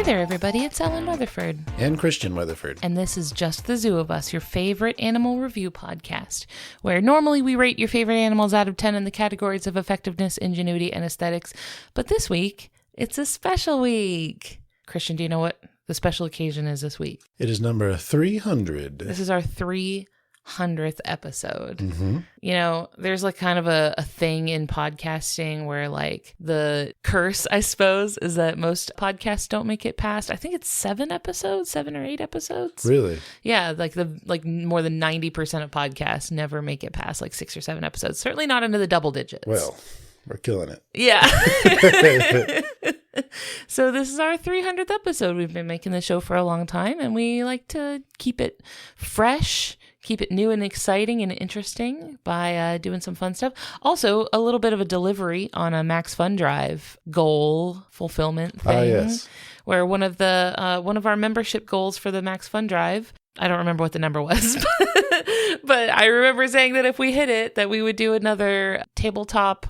Hey there, everybody. It's Ellen Weatherford. And Christian Weatherford. And this is Just the Zoo of Us, your favorite animal review podcast, where normally we rate your favorite animals out of 10 in the categories of effectiveness, ingenuity, and aesthetics. But this week, it's a special week. Christian, do you know what the special occasion is this week? It is number 300. This is our 300th episode. Mm-hmm. You know, there's like kind of a thing in podcasting where like the curse, I suppose, is that most podcasts don't make it past, I think it's 7 or 8 episodes. Really? Yeah, like more than 90% of podcasts never make it past like 6 or 7 episodes. Certainly not into the double digits. Well, we're killing it. Yeah. So this is our 300th episode. We've been making the show for a long time, and we like to keep it fresh, keep it new and exciting and interesting by doing some fun stuff. Also, a little bit of a delivery on a Max Fun Drive goal fulfillment thing. Yes. Where one of our membership goals for the Max Fun Drive, I don't remember what the number was, but I remember saying that if we hit it, that we would do another tabletop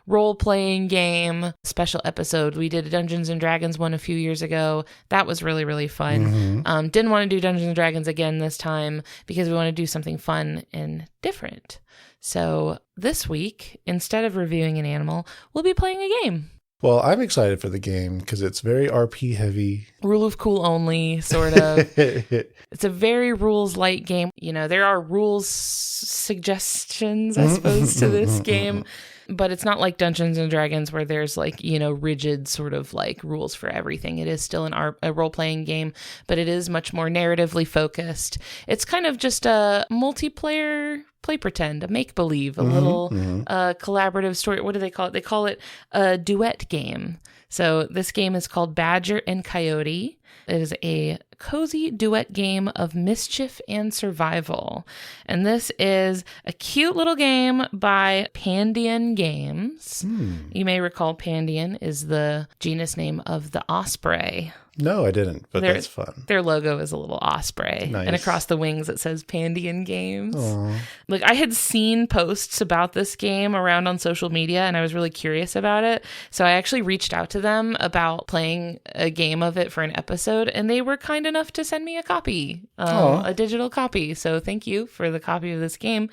role-playing game special episode. We did a Dungeons and Dragons one a few years ago. That was really, really fun. Mm-hmm. Didn't want to do Dungeons and Dragons again this time because we want to do something fun and different. So this week, instead of reviewing an animal, we'll be playing a game. Well, I'm excited for the game because it's very RP heavy. Rule of cool only, sort of. It's a very rules light game. You know, there are rules suggestions, I suppose, to this game. But it's not like Dungeons and Dragons where there's like, you know, rigid sort of like rules for everything. It is still a role-playing game, but it is much more narratively focused. It's kind of just a multiplayer play pretend, a make-believe, a little collaborative story. What do they call it? They call it a duet game. So this game is called Badger and Coyote. It is a cozy duet game of mischief and survival. And this is a cute little game by Pandion Games. You may recall Pandion is the genus name of the osprey. No, I didn't, but that's fun. Their logo is a little osprey. Nice. And across the wings it says Pandion Games. Aww. Like, I had seen posts about this game around on social media, and I was really curious about it. So I actually reached out to them about playing a game of it for an episode, and they were kind enough to send me a copy, a digital copy. So thank you for the copy of this game.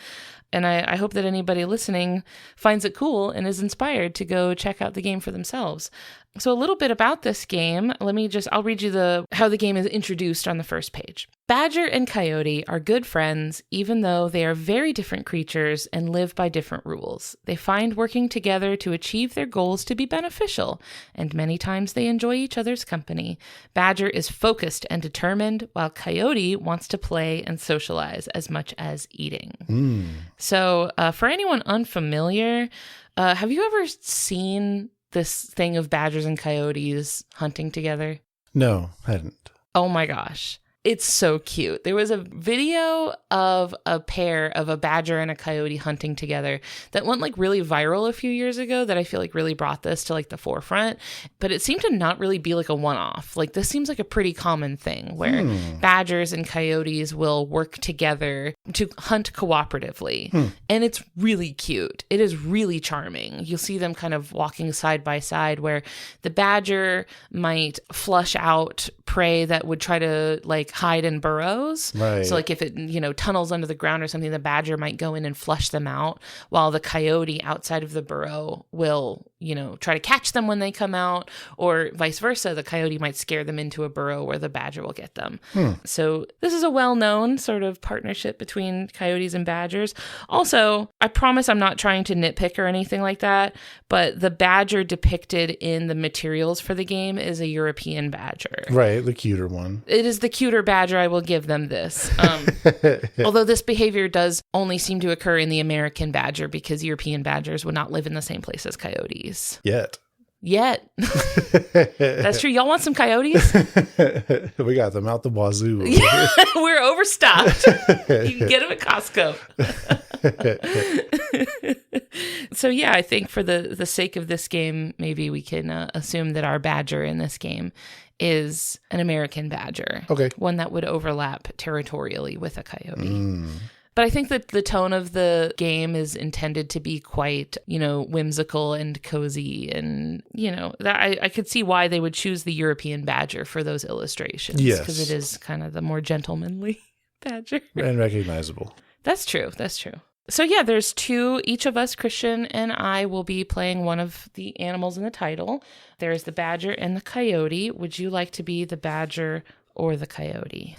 And I hope that anybody listening finds it cool and is inspired to go check out the game for themselves. So a little bit about this game. I'll read you how the game is introduced on the first page. Badger and Coyote are good friends, even though they are very different creatures and live by different rules. They find working together to achieve their goals to be beneficial, and many times they enjoy each other's company. Badger is focused and determined, while Coyote wants to play and socialize as much as eating. So for anyone unfamiliar, have you ever seen this thing of badgers and coyotes hunting together? No, I hadn't. Oh my gosh. It's so cute. There was a video of a pair of a badger and a coyote hunting together that went like really viral a few years ago that I feel like really brought this to like the forefront. But it seemed to not really be like a one-off. Like, this seems like a pretty common thing where badgers and coyotes will work together to hunt cooperatively. And it's really cute. It is really charming. You'll see them kind of walking side by side where the badger might flush out prey that would try to like hide in burrows. Right. So like if it, you know, tunnels under the ground or something, the badger might go in and flush them out, while the coyote outside of the burrow will, you know, try to catch them when they come out, or vice versa. The coyote might scare them into a burrow where the badger will get them. So this is a well-known sort of partnership between coyotes and badgers. Also, I promise I'm not trying to nitpick or anything like that, but the badger depicted in the materials for the game is a European badger. Right, the cuter one. It is the cuter badger. I will give them this. Although this behavior does only seem to occur in the American badger because European badgers would not live in the same place as coyotes. Yet. That's true. Y'all want some coyotes? We got them out the wazoo. Yeah, we're overstocked. You can get them at Costco. So yeah, I think for the sake of this game, maybe we can assume that our badger in this game is an American badger. Okay. One that would overlap territorially with a coyote. But I think that the tone of the game is intended to be quite, whimsical and cozy. And, that I could see why they would choose the European badger for those illustrations. Yes. Because it is kind of the more gentlemanly badger. And recognizable. That's true. So yeah, there's two. Each of us, Christian and I, will be playing one of the animals in the title. There's the badger and the coyote. Would you like to be the badger or the coyote?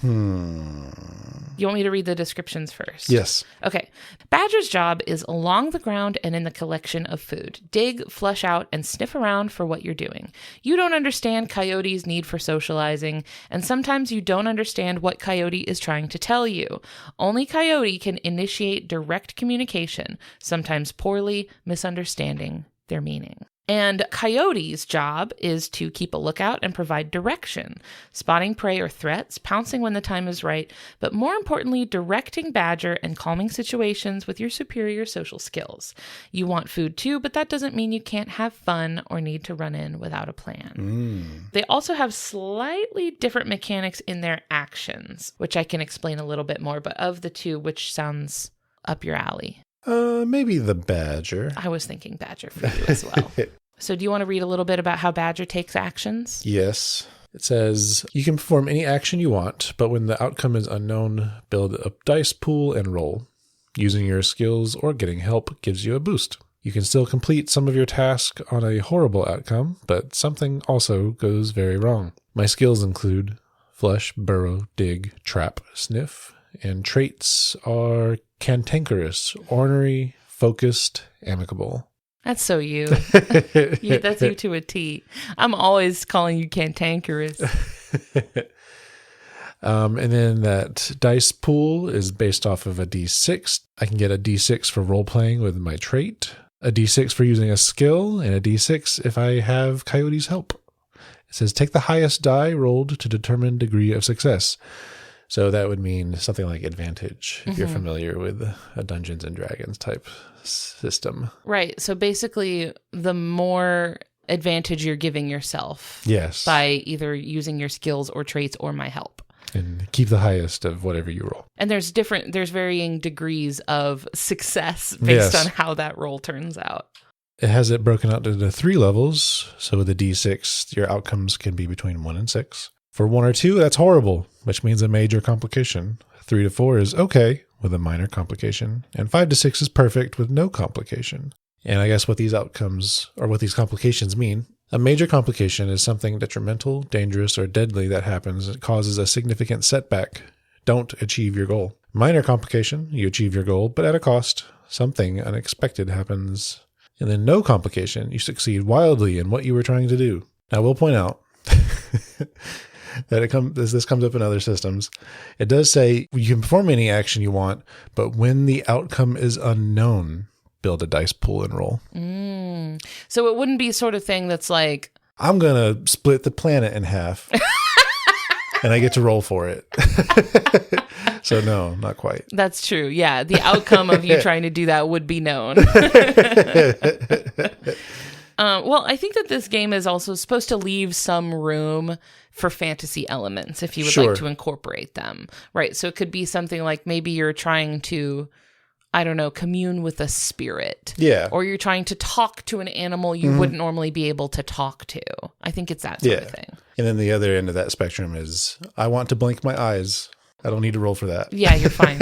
You want me to read the descriptions first? Yes. Okay. Badger's job is along the ground and in the collection of food. Dig, flush out, and sniff around for what you're doing. You don't understand Coyote's need for socializing, and sometimes you don't understand what Coyote is trying to tell you. Only Coyote can initiate direct communication, sometimes poorly, misunderstanding their meaning. And Coyote's job is to keep a lookout and provide direction, spotting prey or threats, pouncing when the time is right, but more importantly, directing Badger and calming situations with your superior social skills. You want food too, but that doesn't mean you can't have fun or need to run in without a plan. They also have slightly different mechanics in their actions, which I can explain a little bit more, but of the two, which sounds up your alley? Maybe the badger. I was thinking badger for you as well. So do you want to read a little bit about how badger takes actions? Yes. It says, you can perform any action you want, but when the outcome is unknown, build a dice pool and roll. Using your skills or getting help gives you a boost. You can still complete some of your task on a horrible outcome, but something also goes very wrong. My skills include flush, burrow, dig, trap, sniff, and traits are cantankerous, ornery, focused, amicable. That's so you. That's you to a T. I'm always calling you cantankerous. And then that dice pool is based off of a D6. I can get a D6 for role-playing with my trait, a D6 for using a skill, and a D6 if I have Coyote's help. It says, take the highest die rolled to determine degree of success. So that would mean something like advantage, if you're familiar with a Dungeons and Dragons type system. Right. So basically, the more advantage you're giving yourself. Yes. By either using your skills or traits or my help. And keep the highest of whatever you roll. And there's varying degrees of success based on how that roll turns out. It has it broken out into 3 levels. So with a D6, your outcomes can be between 1 and 6. For 1 or 2, that's horrible, which means a major complication. 3 to 4 is okay, with a minor complication. And 5 to 6 is perfect, with no complication. And I guess what these outcomes, or what these complications mean, a major complication is something detrimental, dangerous, or deadly that happens that causes a significant setback. Don't achieve your goal. Minor complication, you achieve your goal, but at a cost. Something unexpected happens. And then no complication, you succeed wildly in what you were trying to do. Now, we'll point out that this comes up in other systems. It does say you can perform any action you want, but when the outcome is unknown, build a dice pool and roll. So it wouldn't be sort of thing that's like, I'm going to split the planet in half and I get to roll for it. So no, not quite. That's true. Yeah. The outcome of you trying to do that would be known. Well, I think that this game is also supposed to leave some room for fantasy elements if you would like to incorporate them. Right. So it could be something like maybe you're trying to, I don't know, commune with a spirit. Yeah. Or you're trying to talk to an animal you wouldn't normally be able to talk to. I think it's that sort of thing. And then the other end of that spectrum is, I want to blink my eyes. I don't need to roll for that. Yeah, you're fine.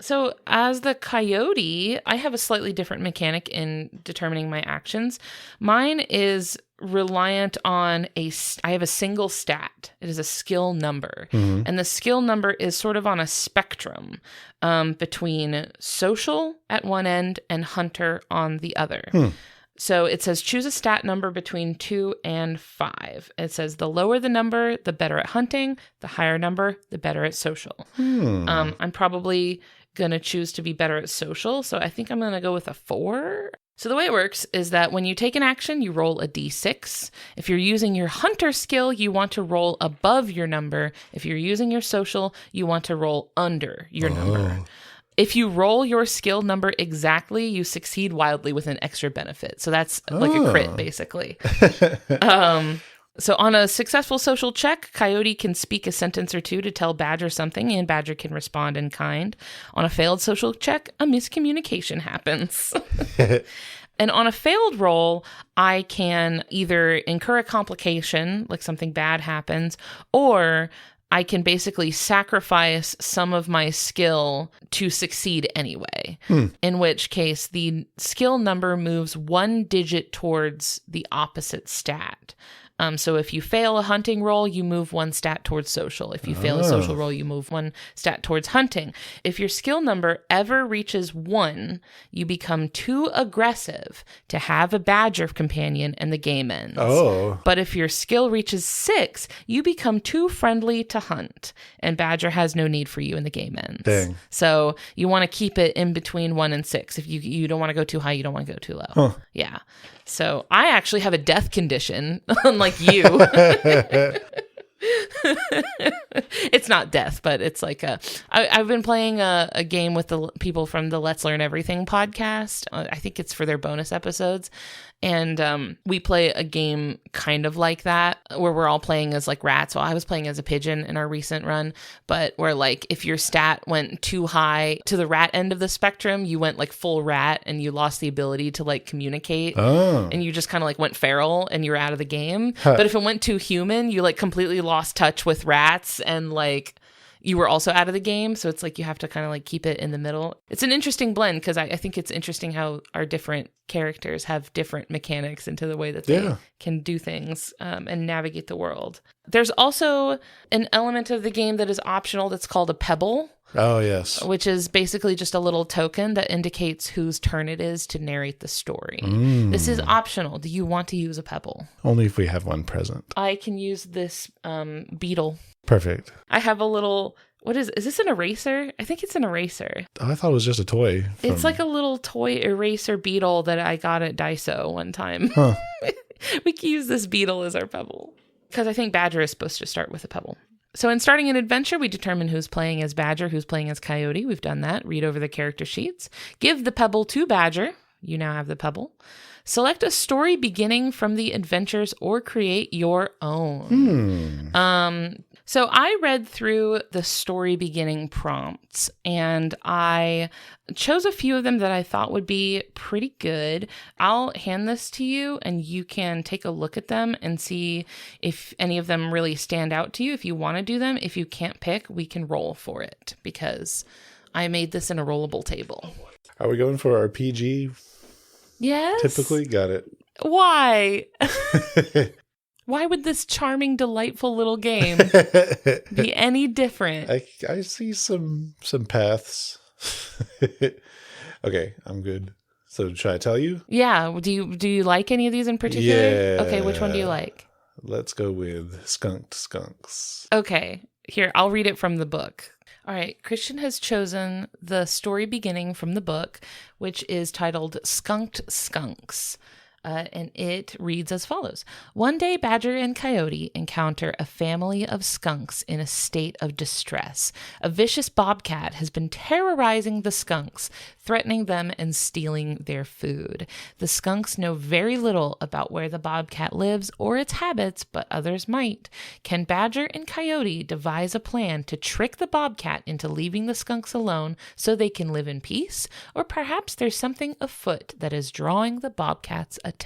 So as the coyote, I have a slightly different mechanic in determining my actions. Mine is reliant on I have a single stat. It is a skill number. And the skill number is sort of on a spectrum between social at one end and hunter on the other. So it says choose a stat number between 2 and 5. It says the lower the number, the better at hunting. The higher number, the better at social. I'm probably going to choose to be better at social. So I think I'm going to go with a 4. So the way it works is that when you take an action, you roll a d6. If you're using your hunter skill, you want to roll above your number. If you're using your social, you want to roll under your number. If you roll your skill number exactly, you succeed wildly with an extra benefit. So that's like a crit, basically. So on a successful social check, Coyote can speak a sentence or two to tell Badger something, and Badger can respond in kind. On a failed social check, a miscommunication happens. And on a failed roll, I can either incur a complication, like something bad happens, or I can basically sacrifice some of my skill to succeed anyway, in which case the skill number moves 1 digit towards the opposite stat. So if you fail a hunting roll, you move 1 stat towards social. If you fail a social roll, you move 1 stat towards hunting. If your skill number ever reaches 1, you become too aggressive to have a badger companion and the game ends. Oh. But if your skill reaches 6, you become too friendly to hunt, and badger has no need for you in the game ends. Dang. So you want to keep it in between 1 and 6. If you don't want to go too high, you don't want to go too low. Huh. Yeah. So I actually have a death condition, unlike you. It's not death, but it's like I've been playing a game with the people from the Let's Learn Everything podcast. I think it's for their bonus episodes. And we play a game kind of like that, where we're all playing as like rats. Well, I was playing as a pigeon in our recent run, but where like if your stat went too high to the rat end of the spectrum, you went like full rat and you lost the ability to like communicate. Oh. And you just kind of like went feral and you were out of the game. But if it went too human, you like completely lost touch with rats and like you were also out of the game. So it's like you have to kind of like keep it in the middle. It's an interesting blend because I think it's interesting how our different characters have different mechanics into the way that they can do things and navigate the world. There's also an element of the game that is optional that's called a pebble. Oh, yes. Which is basically just a little token that indicates whose turn it is to narrate the story. This is optional. Do you want to use a pebble? Only if we have one present. I can use this beetle. Perfect. I have a little, is this an eraser? I think it's an eraser. Oh, I thought it was just a toy. It's like a little toy eraser beetle that I got at Daiso one time. Huh. We can use this beetle as our pebble. Because I think Badger is supposed to start with a pebble. So in starting an adventure, we determine who's playing as Badger, who's playing as Coyote. We've done that. Read over the character sheets. Give the pebble to Badger. You now have the pebble. Select a story beginning from the adventures or create your own. So I read through the story beginning prompts and I chose a few of them that I thought would be pretty good. I'll hand this to you and you can take a look at them and see if any of them really stand out to you. If you want to do them, if you can't pick, we can roll for it because I made this in a rollable table. Are we going for our PG? Yes. Typically? Got it. Why? Why would this charming, delightful little game be any different? I see some paths. Okay, I'm good. So should I tell you? Yeah. Do you like any of these in particular? Yeah. Okay, which one do you like? Let's go with skunks. Okay. Here, I'll read it from the book. All right, Christian has chosen the story beginning from the book, which is titled Skunked Skunks. And it reads as follows. One day, Badger and Coyote encounter a family of skunks in a state of distress. A vicious bobcat has been terrorizing the skunks, threatening them and stealing their food. The skunks know very little about where the bobcat lives or its habits, but others might. Can Badger and Coyote devise a plan to trick the bobcat into leaving the skunks alone so they can live in peace? Or perhaps there's something afoot that is drawing the bobcat's attention.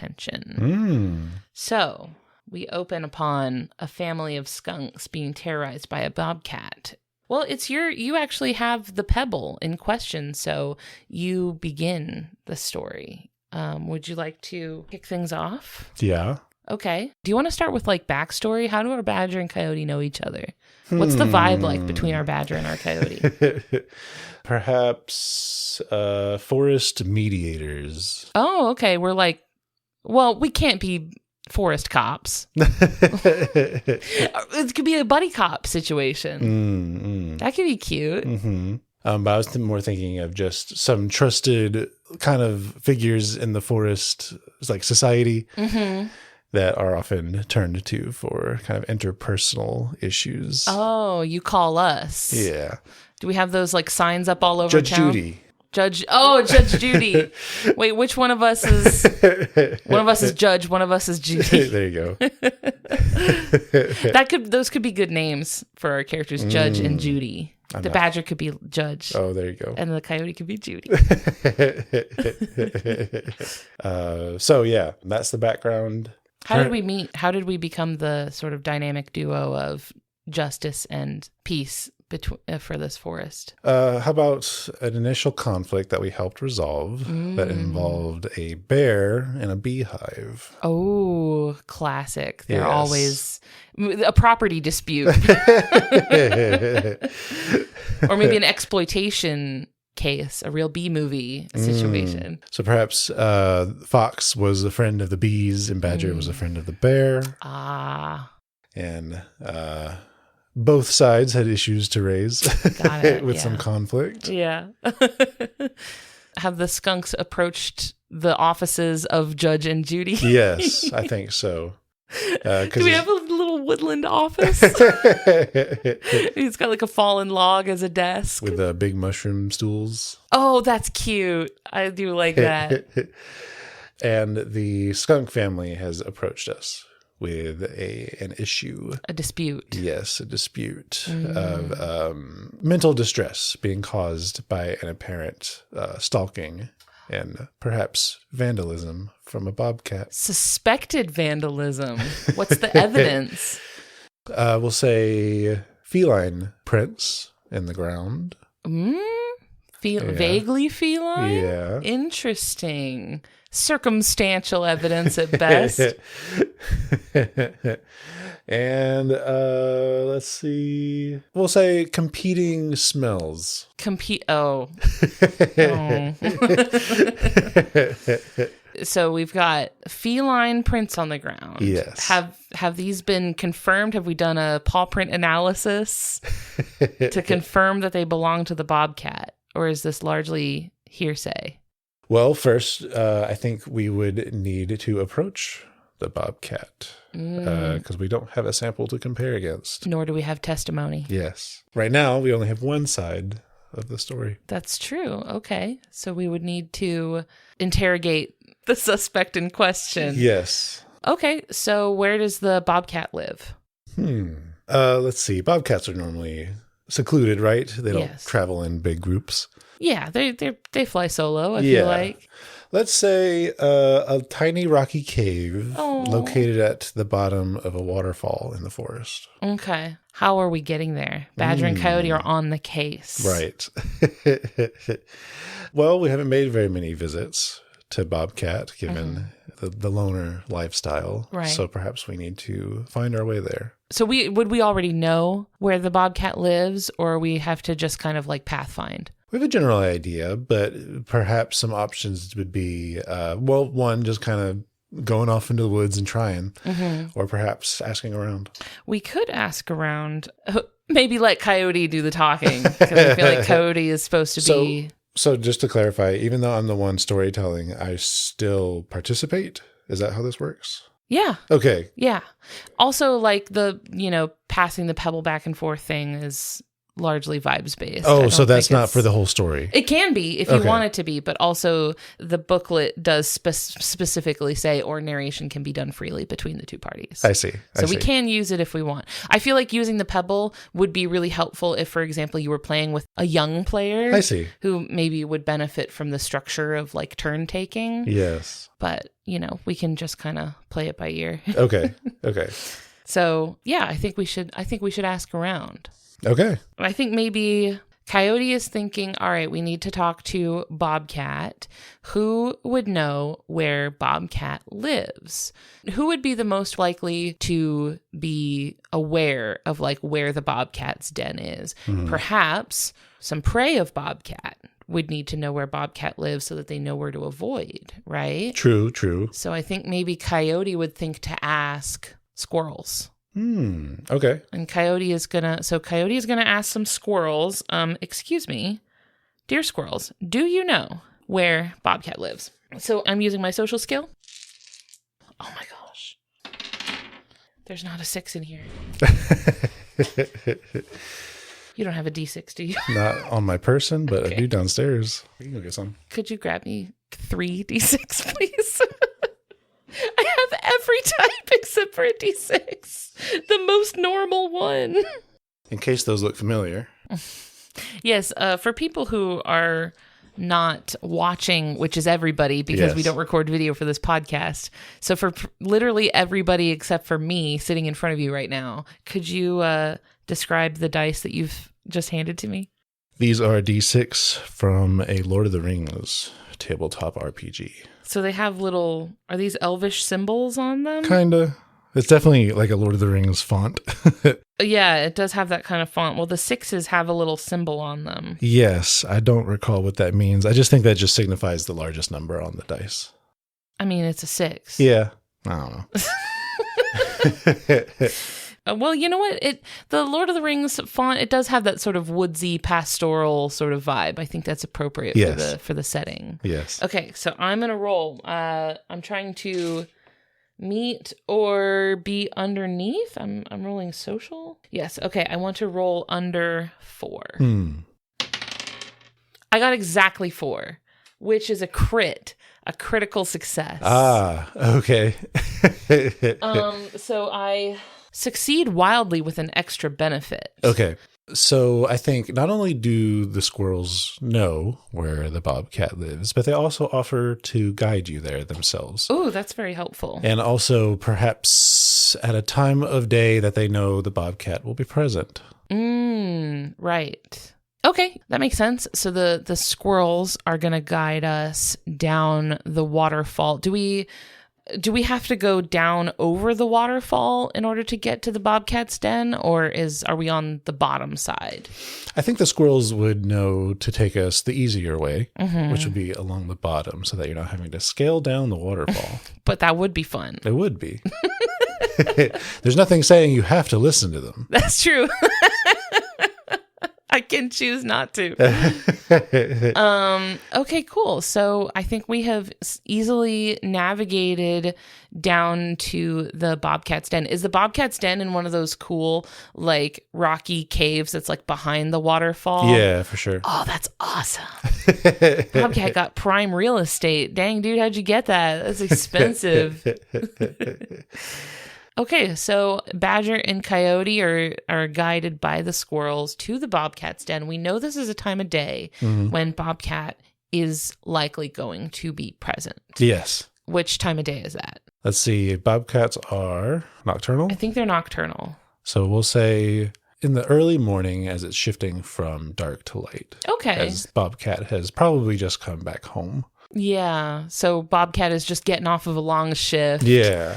So we open upon a family of skunks being terrorized by a bobcat. Well, you actually have the pebble in question, so you begin the story. Would you like to kick things off? Yeah. Okay. Do you want to start with like backstory? How do our Badger and Coyote know each other? What's the vibe like between our Badger and our Coyote? Perhaps forest mediators. Oh, okay. We're like, well, we can't be forest cops. It could be a buddy cop situation. That could be cute. But I was more thinking of just some trusted kind of figures in the forest, like society, that are often turned to for kind of interpersonal issues. Oh, you call us. Yeah. Do we have those like signs up all over town? Judge Judy. Wait, which one of us is Judge, one of us is Judy. There you go. Those could be good names for our characters, Judge and Judy. The badger could be Judge. Oh, there you go. And the coyote could be Judy. So yeah, that's the background. How did we meet? How did we become the sort of dynamic duo of justice and peace for this forest? How about an initial conflict that we helped resolve that involved a bear and a beehive? Oh, classic. They're always a property dispute. Or maybe an exploitation case, a real bee movie situation. So perhaps Fox was a friend of the bees and Badger was a friend of the bear. And both sides had issues to raise with some conflict. Yeah. Have the skunks approached the offices of Judge and Judy? Yes, I think so. Do we have a little woodland office? He's got like a fallen log as a desk. With big mushroom stools. Oh, that's cute. I do like that. And the skunk family has approached us with an issue. A dispute. Yes, a dispute of mental distress being caused by an apparent stalking and perhaps vandalism from a bobcat. Suspected vandalism. What's the evidence? We'll say feline prints in the ground. Vaguely feline? Yeah. Interesting. Circumstantial evidence at best. And let's see. We'll say competing smells. Oh. So we've got feline prints on the ground. Yes. Have these been confirmed? Have we done a paw print analysis to confirm that they belong to the bobcat? Or is this largely hearsay? Well, first, I think we would need to approach the bobcat because we don't have a sample to compare against. Nor do we have testimony. Yes. Right now, we only have one side of the story. That's true. Okay. So we would need to interrogate the suspect in question. Yes. Okay. So where does the bobcat live? Let's see. Bobcats are normally secluded, right? They don't travel in big groups. Yeah, they fly solo, I feel like. Let's say a tiny rocky cave located at the bottom of a waterfall in the forest. Okay. How are we getting there? Badger and Coyote are on the case. Right. Well, we haven't made very many visits to Bobcat, given the loner lifestyle. Right. So perhaps we need to find our way there. So would we already know where the Bobcat lives, or we have to just kind of like pathfind? We have a general idea, but perhaps some options would be, one, just kind of going off into the woods and trying, or perhaps asking around. We could ask around. Maybe let Coyote do the talking, because I feel like Coyote is supposed to be... So just to clarify, even though I'm the one storytelling, I still participate? Is that how this works? Yeah. Okay. Yeah. Also, like the, passing the pebble back and forth thing is largely vibes based. Oh, so that's not for the whole story. It can be if you want it to be, but also the booklet does specifically say or narration can be done freely between the two parties. I see. So we can use it if we want. I feel like using the pebble would be really helpful if, for example, you were playing with a young player. I see. Who maybe would benefit from the structure of like turn taking. Yes. But, we can just kind of play it by ear. Okay. So, yeah, I think we should ask around. Okay. I think maybe Coyote is thinking, all right, we need to talk to Bobcat. Who would know where Bobcat lives? Who would be the most likely to be aware of like where the Bobcat's den is? Perhaps some prey of Bobcat would need to know where Bobcat lives so that they know where to avoid, right? True. So I think maybe Coyote would think to ask squirrels. Okay. And Coyote is gonna ask some squirrels, excuse me, dear squirrels, do you know where Bobcat lives? So I'm using my social skill. Oh my gosh. There's not a 6 in here. You don't have a D6, do you? Not on my person, but I do downstairs. You can go get some. Could you grab me 3 D6, please? I have every type except for a D6. The most normal one. In case those look familiar. Yes, for people who are not watching, which is everybody, because we don't record video for this podcast. So for literally everybody except for me sitting in front of you right now, could you describe the dice that you've just handed to me? These are D6 from a Lord of the Rings tabletop RPG. So they have are these elvish symbols on them? Kinda. It's definitely like a Lord of the Rings font. Yeah, it does have that kind of font. Well, the 6s have a little symbol on them. Yes, I don't recall what that means. I just think that just signifies the largest number on the dice. I mean, it's a 6. Yeah, I don't know. Well, you know what? The Lord of the Rings font, it does have that sort of woodsy, pastoral sort of vibe. I think that's appropriate for the setting. Yes. Okay, so I'm going to roll. I'm trying to meet or be underneath. I'm rolling social. Yes. Okay. I want to roll under 4. I got exactly 4, which is a critical success. Ah, okay. So I succeed wildly with an extra benefit. Okay. So I think not only do the squirrels know where the bobcat lives, but they also offer to guide you there themselves. Oh, that's very helpful. And also perhaps at a time of day that they know the bobcat will be present. Right. Okay, that makes sense. So the squirrels are going to guide us down the waterfall. Do we have to go down over the waterfall in order to get to the bobcat's den, or are we on the bottom side? I think the squirrels would know to take us the easier way, which would be along the bottom, so that you're not having to scale down the waterfall. But that would be fun. It would be. There's nothing saying you have to listen to them. That's true. I can choose not to. Okay, cool. So I think we have easily navigated down to the bobcat's den. Is the bobcat's den in one of those cool, like, rocky caves that's like behind the waterfall? Yeah, for sure. Oh, that's awesome. Bobcat got prime real estate. Dang, dude, how'd you get that? That's expensive. Okay, so Badger and Coyote are guided by the squirrels to the bobcat's den. We know this is a time of day when bobcat is likely going to be present. Yes. Which time of day is that? Let's see. Bobcats are nocturnal? I think they're nocturnal. So we'll say in the early morning as it's shifting from dark to light. Okay. As bobcat has probably just come back home. Yeah, so bobcat is just getting off of a long shift. Yeah.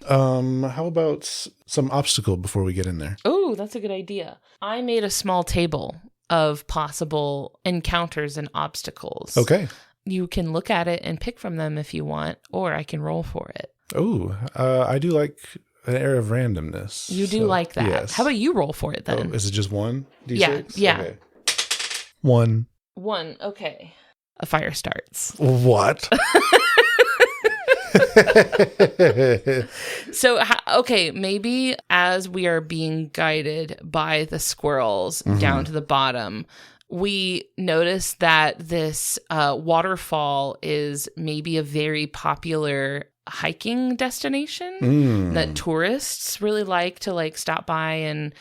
How about some obstacle before we get in there? Oh, that's a good idea. I made a small table of possible encounters and obstacles. Okay. You can look at it and pick from them if you want, or I can roll for it. Oh, I do like an air of randomness. You do like that. Yes. How about you roll for it then? Oh, is it just one D6? Yeah. Okay. 1. 1. Okay. A fire starts. What? So, okay, maybe as we are being guided by the squirrels down to the bottom, we notice that this waterfall is maybe a very popular hiking destination that tourists really like to stop by and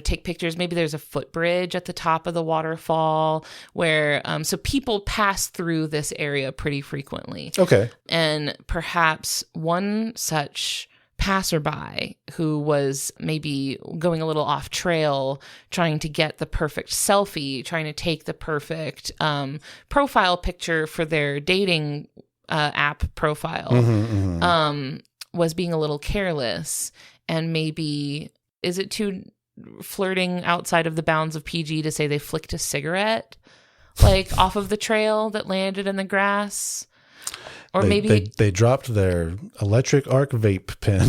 take pictures. Maybe there's a footbridge at the top of the waterfall where so people pass through this area pretty frequently. Okay. And perhaps one such passerby who was maybe going a little off trail, trying to get the perfect selfie, trying to take the perfect profile picture for their dating app profile, was being a little careless, and maybe, is it too flirting outside of the bounds of PG to say they flicked a cigarette off of the trail that landed in the grass? Or maybe they dropped their electric arc vape pen.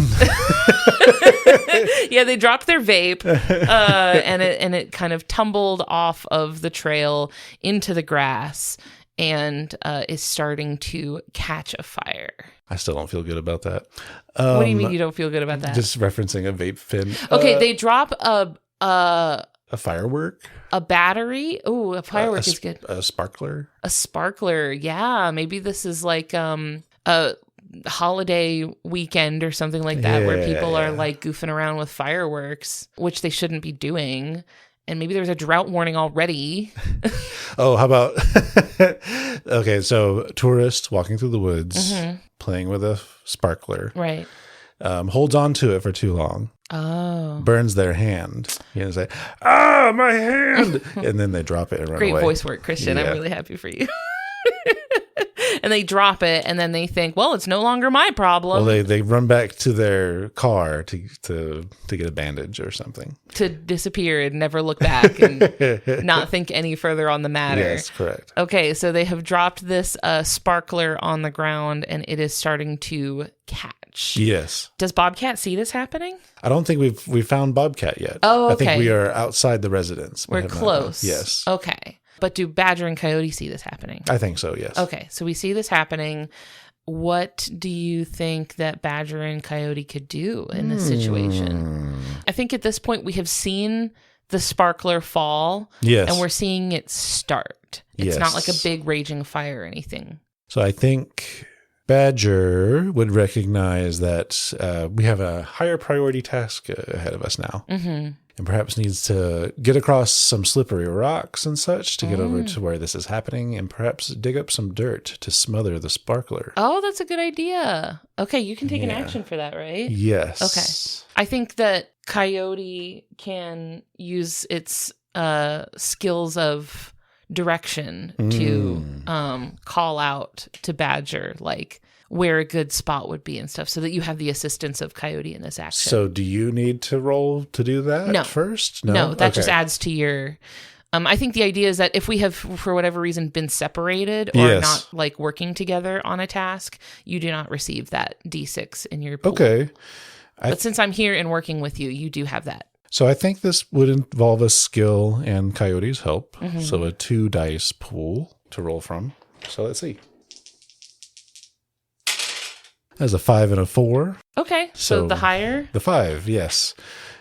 Yeah, they dropped their vape, and it kind of tumbled off of the trail into the grass, and is starting to catch a fire. I still don't feel good about that. What do you mean you don't feel good about that? Just referencing a vape pen. Okay, they drop a firework? A battery? Ooh, a firework is good. A sparkler? A sparkler, yeah. Maybe this is holiday weekend or something like that where people are like goofing around with fireworks, which they shouldn't be doing. And maybe there's a drought warning already. Oh, how about... Okay, so tourists walking through the woods, playing with a sparkler. Right. Holds on to it for too long. Oh. Burns their hand. You know, say, "Ah, my hand!" And then they drop it and run away. Great voice work, Christian. I'm really happy for you. And they drop it, and then they think, well, it's no longer my problem. Well, they run back to their car to get a bandage or something. To disappear and never look back and not think any further on the matter. Yes, correct. Okay, so they have dropped this sparkler on the ground, and it is starting to catch. Yes. Does Bobcat see this happening? I don't think we've found Bobcat yet. Oh, okay. I think we are outside the residence. We're close. Yes. Okay. But do Badger and Coyote see this happening? I think so, yes. Okay, so we see this happening. What do you think that Badger and Coyote could do in this situation? I think at this point we have seen the sparkler fall. Yes. And we're seeing it start. It's not like a big raging fire or anything. So I think Badger would recognize that we have a higher priority task ahead of us now. Mm-hmm. And perhaps needs to get across some slippery rocks and such to get over to where this is happening, and perhaps dig up some dirt to smother the sparkler. Oh, that's a good idea. Okay, you can take an action for that, right? Yes. Okay. I think that Coyote can use its skills of direction to call out to Badger, like, where a good spot would be and stuff, so that you have the assistance of Coyote in this action. So do you need to roll to do that first? No, that just adds to your... I think the idea is that if we have, for whatever reason, been separated or not like working together on a task, you do not receive that D6 in your pool. Okay. But since I'm here and working with you, you do have that. So I think this would involve a skill and Coyote's help. Mm-hmm. So a 2 dice pool to roll from. So let's see. That's a 5 and a 4. Okay, so the higher? The 5, yes.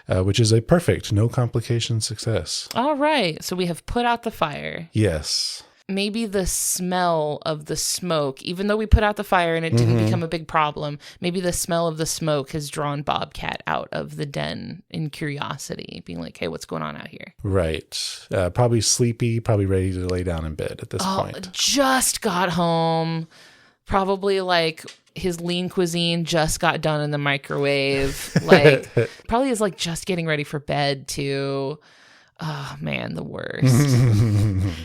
Which is a perfect, no complication success. All right, so we have put out the fire. Yes. Maybe the smell of the smoke, even though we put out the fire and it didn't become a big problem, maybe the smell of the smoke has drawn Bobcat out of the den in curiosity, being like, hey, what's going on out here? Right. Probably sleepy, probably ready to lay down in bed at this point. Just got home. Probably like... his lean cuisine just got done in the microwave. Like, probably is like just getting ready for bed too. Oh man, the worst.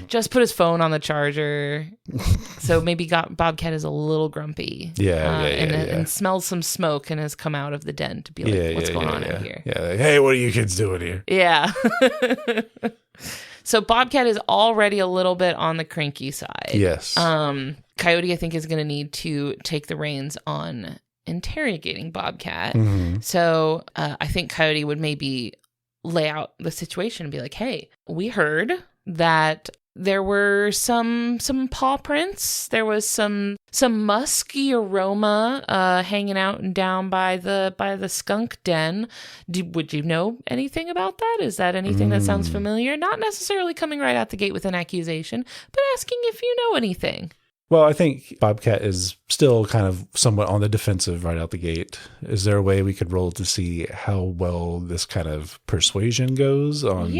Just put his phone on the charger. So maybe Bobcat is a little grumpy. And smells some smoke and has come out of the den to be like, what's going on out here? Yeah. Like, hey, what are you kids doing here? Yeah. So Bobcat is already a little bit on the cranky side. Yes. Coyote, I think, is going to need to take the reins on interrogating Bobcat. So I think Coyote would maybe lay out the situation and be like, hey, we heard that there were some paw prints. There was some musky aroma hanging out and down by the skunk den. Would you know anything about that? Is that anything that sounds familiar? Not necessarily coming right out the gate with an accusation, but asking if you know anything. Well, I think Bobcat is still kind of somewhat on the defensive right out the gate. Is there a way we could roll to see how well this kind of persuasion goes on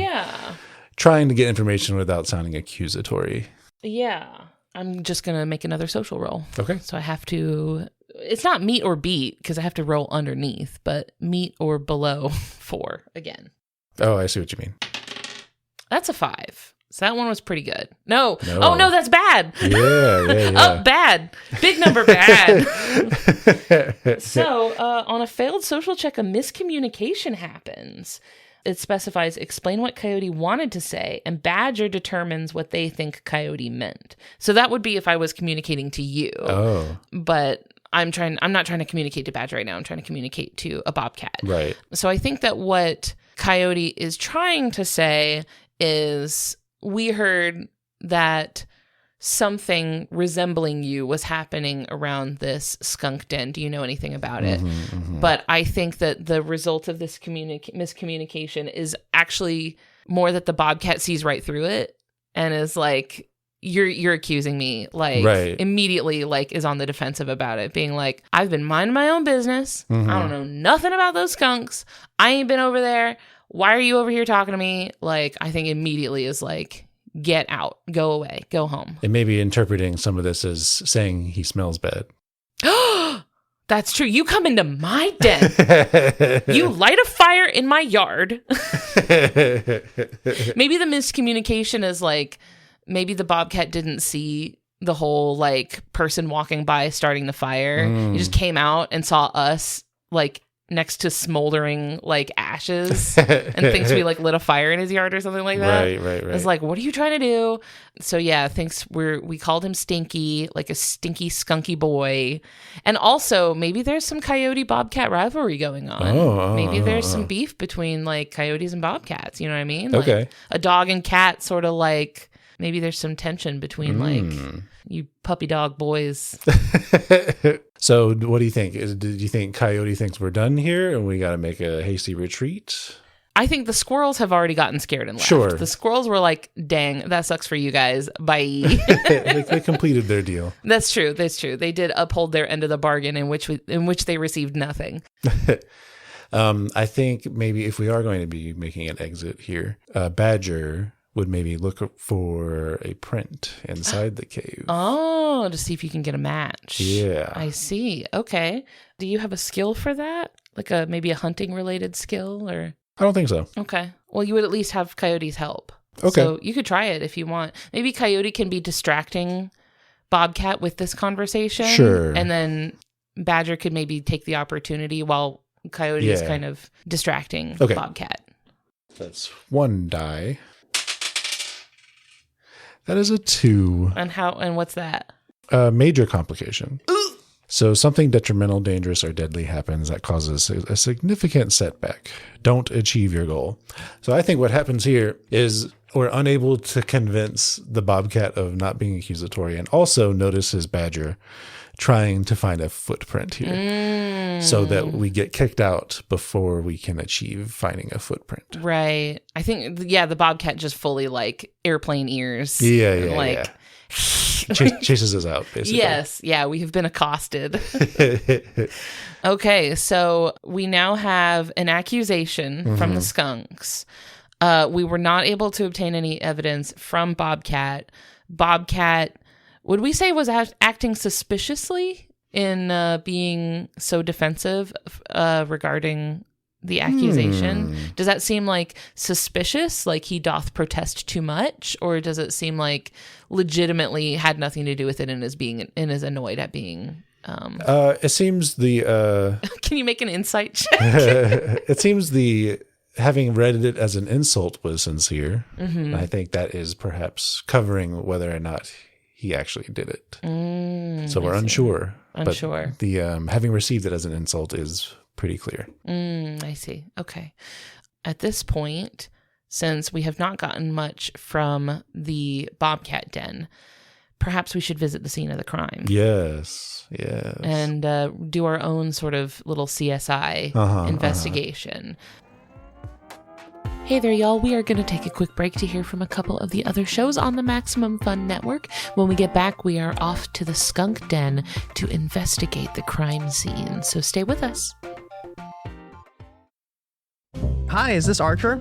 trying to get information without sounding accusatory? Yeah. I'm just going to make another social roll. Okay. So I have to... It's not meet or beat because I have to roll underneath, but meet or below 4 again. Oh, I see what you mean. That's a 5. So that one was pretty good. No. Oh, no, that's bad. Yeah. Oh, bad. Big number bad. So on a failed social check, a miscommunication happens. It specifies, explain what Coyote wanted to say, and Badger determines what they think Coyote meant. So that would be if I was communicating to you. Oh. But I'm not trying to communicate to Badger right now. I'm trying to communicate to a Bobcat. Right. So I think that what Coyote is trying to say is... we heard that something resembling you was happening around this skunk den. Do you know anything about it? But I think that the result of this miscommunication is actually more that the Bobcat sees right through it and is like, you're accusing me, like immediately like is on the defensive about it, being like, I've been minding my own business. I don't know nothing about those skunks. I ain't been over there. Why are you over here talking to me? Like, I think immediately is like, get out, go away, go home. And maybe interpreting some of this as saying he smells bad. That's true. You come into my den. You light a fire in my yard. Maybe the miscommunication is like, maybe the bobcat didn't see the whole like person walking by starting the fire. He just came out and saw us like next to smoldering like ashes and thinks we like lit a fire in his yard or something like that. Right. It's like, what are you trying to do? So yeah, thinks we called him Stinky, like a stinky, skunky boy. And also maybe there's some coyote bobcat rivalry going on. Maybe there's some beef between like coyotes and bobcats. You know what I mean? Okay. Like, a dog and cat sort of like, maybe there's some tension between like you puppy dog boys. So what do you think? Do you think Coyote thinks we're done here and we got to make a hasty retreat? I think the squirrels have already gotten scared and left. Sure. The squirrels were like, dang, that sucks for you guys. Bye. They completed their deal. That's true. They did uphold their end of the bargain in which they received nothing. I think maybe if we are going to be making an exit here, Badger would maybe look for a print inside the cave. Oh, to see if you can get a match. Yeah. I see. Okay. Do you have a skill for that? Like maybe a hunting related skill or? I don't think so. Okay. Well, you would at least have Coyote's help. Okay. So you could try it if you want. Maybe Coyote can be distracting Bobcat with this conversation. Sure. And then Badger could maybe take the opportunity while Coyote is kind of distracting Bobcat. That's one die. That is a 2. And what's that? Major complication. So something detrimental, dangerous, or deadly happens that causes a significant setback. Don't achieve your goal. So I think what happens here is we're unable to convince the bobcat of not being accusatory, and also notices Badger trying to find a footprint here so that we get kicked out before we can achieve finding a footprint. Right. I think, the bobcat just fully like airplane ears. Yeah. Chases us out, basically. Yes. Yeah, we have been accosted. Okay, so we now have an accusation from the skunks. We were not able to obtain any evidence from Bobcat. Bobcat, would we say, was acting suspiciously in being so defensive regarding the accusation? Does that seem like suspicious, like he doth protest too much, or does it seem like legitimately had nothing to do with it and is annoyed at being? It seems the. Can you make an insight check? It seems the having read it as an insult was sincere. I think that is perhaps covering whether or not he actually did it. So we're unsure. But the having received it as an insult is pretty clear. I see. Okay. At this point, since we have not gotten much from the Bobcat Den, perhaps we should visit the scene of the crime. Yes. And do our own sort of little CSI investigation. Hey there, y'all. We are going to take a quick break to hear from a couple of the other shows on the Maximum Fun Network. When we get back, we are off to the skunk den to investigate the crime scene. So stay with us. Hi, is this Archer?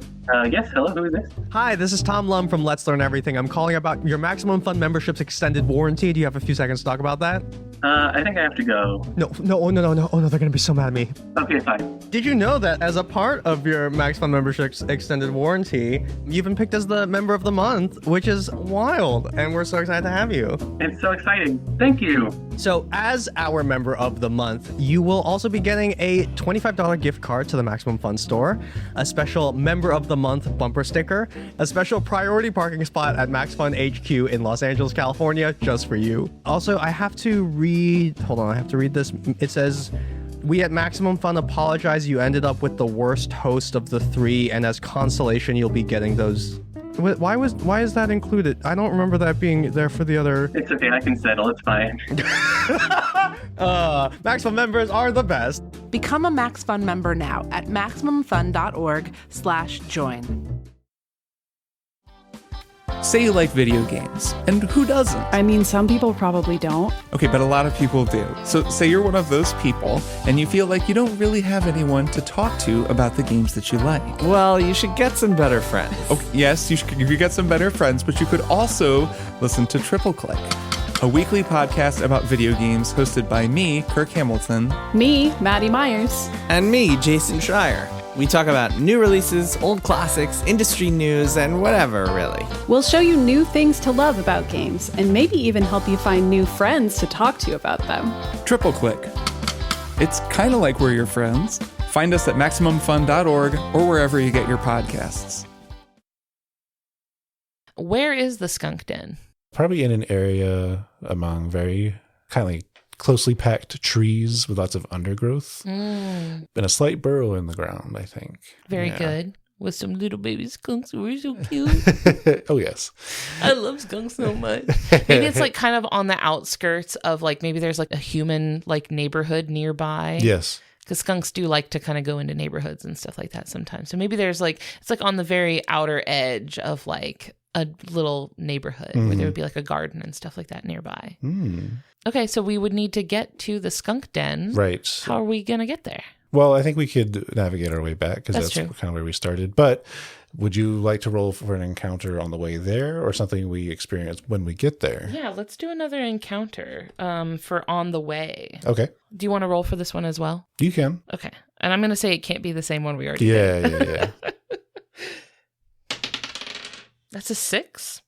Yes, hello, who is this? Hi, this is Tom Lum from Let's Learn Everything. I'm calling about your Maximum Fun membership's extended warranty. Do you have a few seconds to talk about that? I think I have to go. No. Oh, no, they're gonna be so mad at me. Okay, fine. Did you know that as a part of your Max Fun membership's extended warranty, you've been picked as the member of the month, which is wild, and we're so excited to have you. It's so exciting. Thank you. So, as our member of the month, you will also be getting a $25 gift card to the Maximum Fun store, a special member of the month bumper sticker, a special priority parking spot at Max Fun HQ in Los Angeles, California, just for you. Also, I have to read this. It says, we at Maximum Fun apologize you ended up with the worst host of the 3, and as consolation, you'll be getting those. Why is that included? I don't remember that being there for the other. It's okay, I can settle, it's fine. Max Fun members are the best. Become a Max Fun member now at MaximumFun.org/join. say you like video games, and who doesn't? I mean, some people probably don't. Okay, but a lot of people do. So say you're one of those people, and you feel like you don't really have anyone to talk to about the games that you like. Well, you should get some better friends. Okay, yes, you could get some better friends, but you could also listen to Triple Click, a weekly podcast about video games hosted by me, Kirk Hamilton. Me, Maddie Myers. And me, Jason Schreier. We talk about new releases, old classics, industry news, and whatever, really. We'll show you new things to love about games, and maybe even help you find new friends to talk to about them. Triple Click. It's kind of like we're your friends. Find us at MaximumFun.org or wherever you get your podcasts. Where is the skunk den? Probably in an area among very kind of like closely packed trees with lots of undergrowth and a slight burrow in the ground, I think. Very good. With some little baby skunks who are so cute. Oh, yes. I love skunks so much. Maybe it's like kind of on the outskirts of like, maybe there's like a human like neighborhood nearby. Yes. Because skunks do like to kind of go into neighborhoods and stuff like that sometimes. So maybe there's like, it's like on the very outer edge of like a little neighborhood where there would be like a garden and stuff like that nearby. Okay, so we would need to get to the skunk den. Right. How are we going to get there? Well, I think we could navigate our way back because that's true. kind of where we started. But would you like to roll for an encounter on the way there or something we experience when we get there? Yeah, let's do another encounter for on the way. Okay. Do you want to roll for this one as well? You can. Okay. And I'm going to say it can't be the same one we already did. Yeah. That's a 6.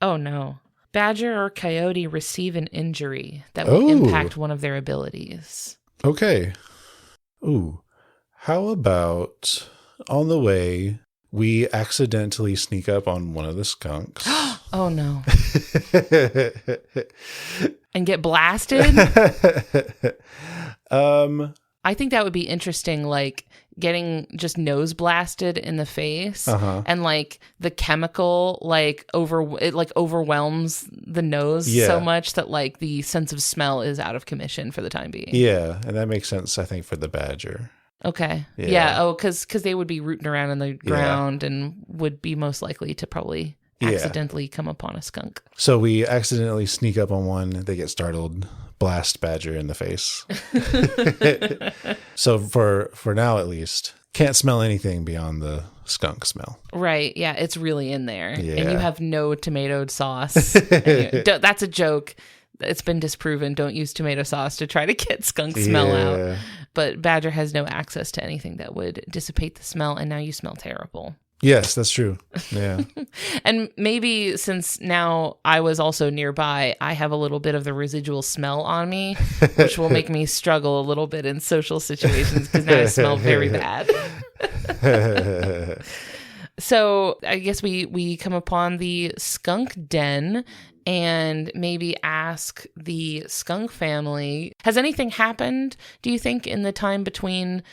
Oh, no. Badger or Coyote receive an injury that will impact one of their abilities. Okay. Ooh. How about on the way, we accidentally sneak up on one of the skunks. Oh, no. And get blasted? I think that would be interesting, like getting just nose blasted in the face and like the chemical like overwhelms the nose so much that like the sense of smell is out of commission for the time being. Yeah, and that makes sense, I think, for the badger. Okay. Yeah. Oh, because they would be rooting around in the ground and would be most likely to probably accidentally come upon a skunk. So we accidentally sneak up on one, they get startled, blast badger in the face. So for now at least, can't smell anything beyond the skunk smell. Right. Yeah, it's really in there. Yeah. And you have no tomatoed sauce. That's a joke. It's been disproven. Don't use tomato sauce to try to get skunk smell out. But Badger has no access to anything that would dissipate the smell, and now you smell terrible. Yes, that's true. Yeah. And maybe since now I was also nearby, I have a little bit of the residual smell on me, which will make me struggle a little bit in social situations because now I smell very bad. So I guess we come upon the skunk den and maybe ask the skunk family, has anything happened, do you think, in the time between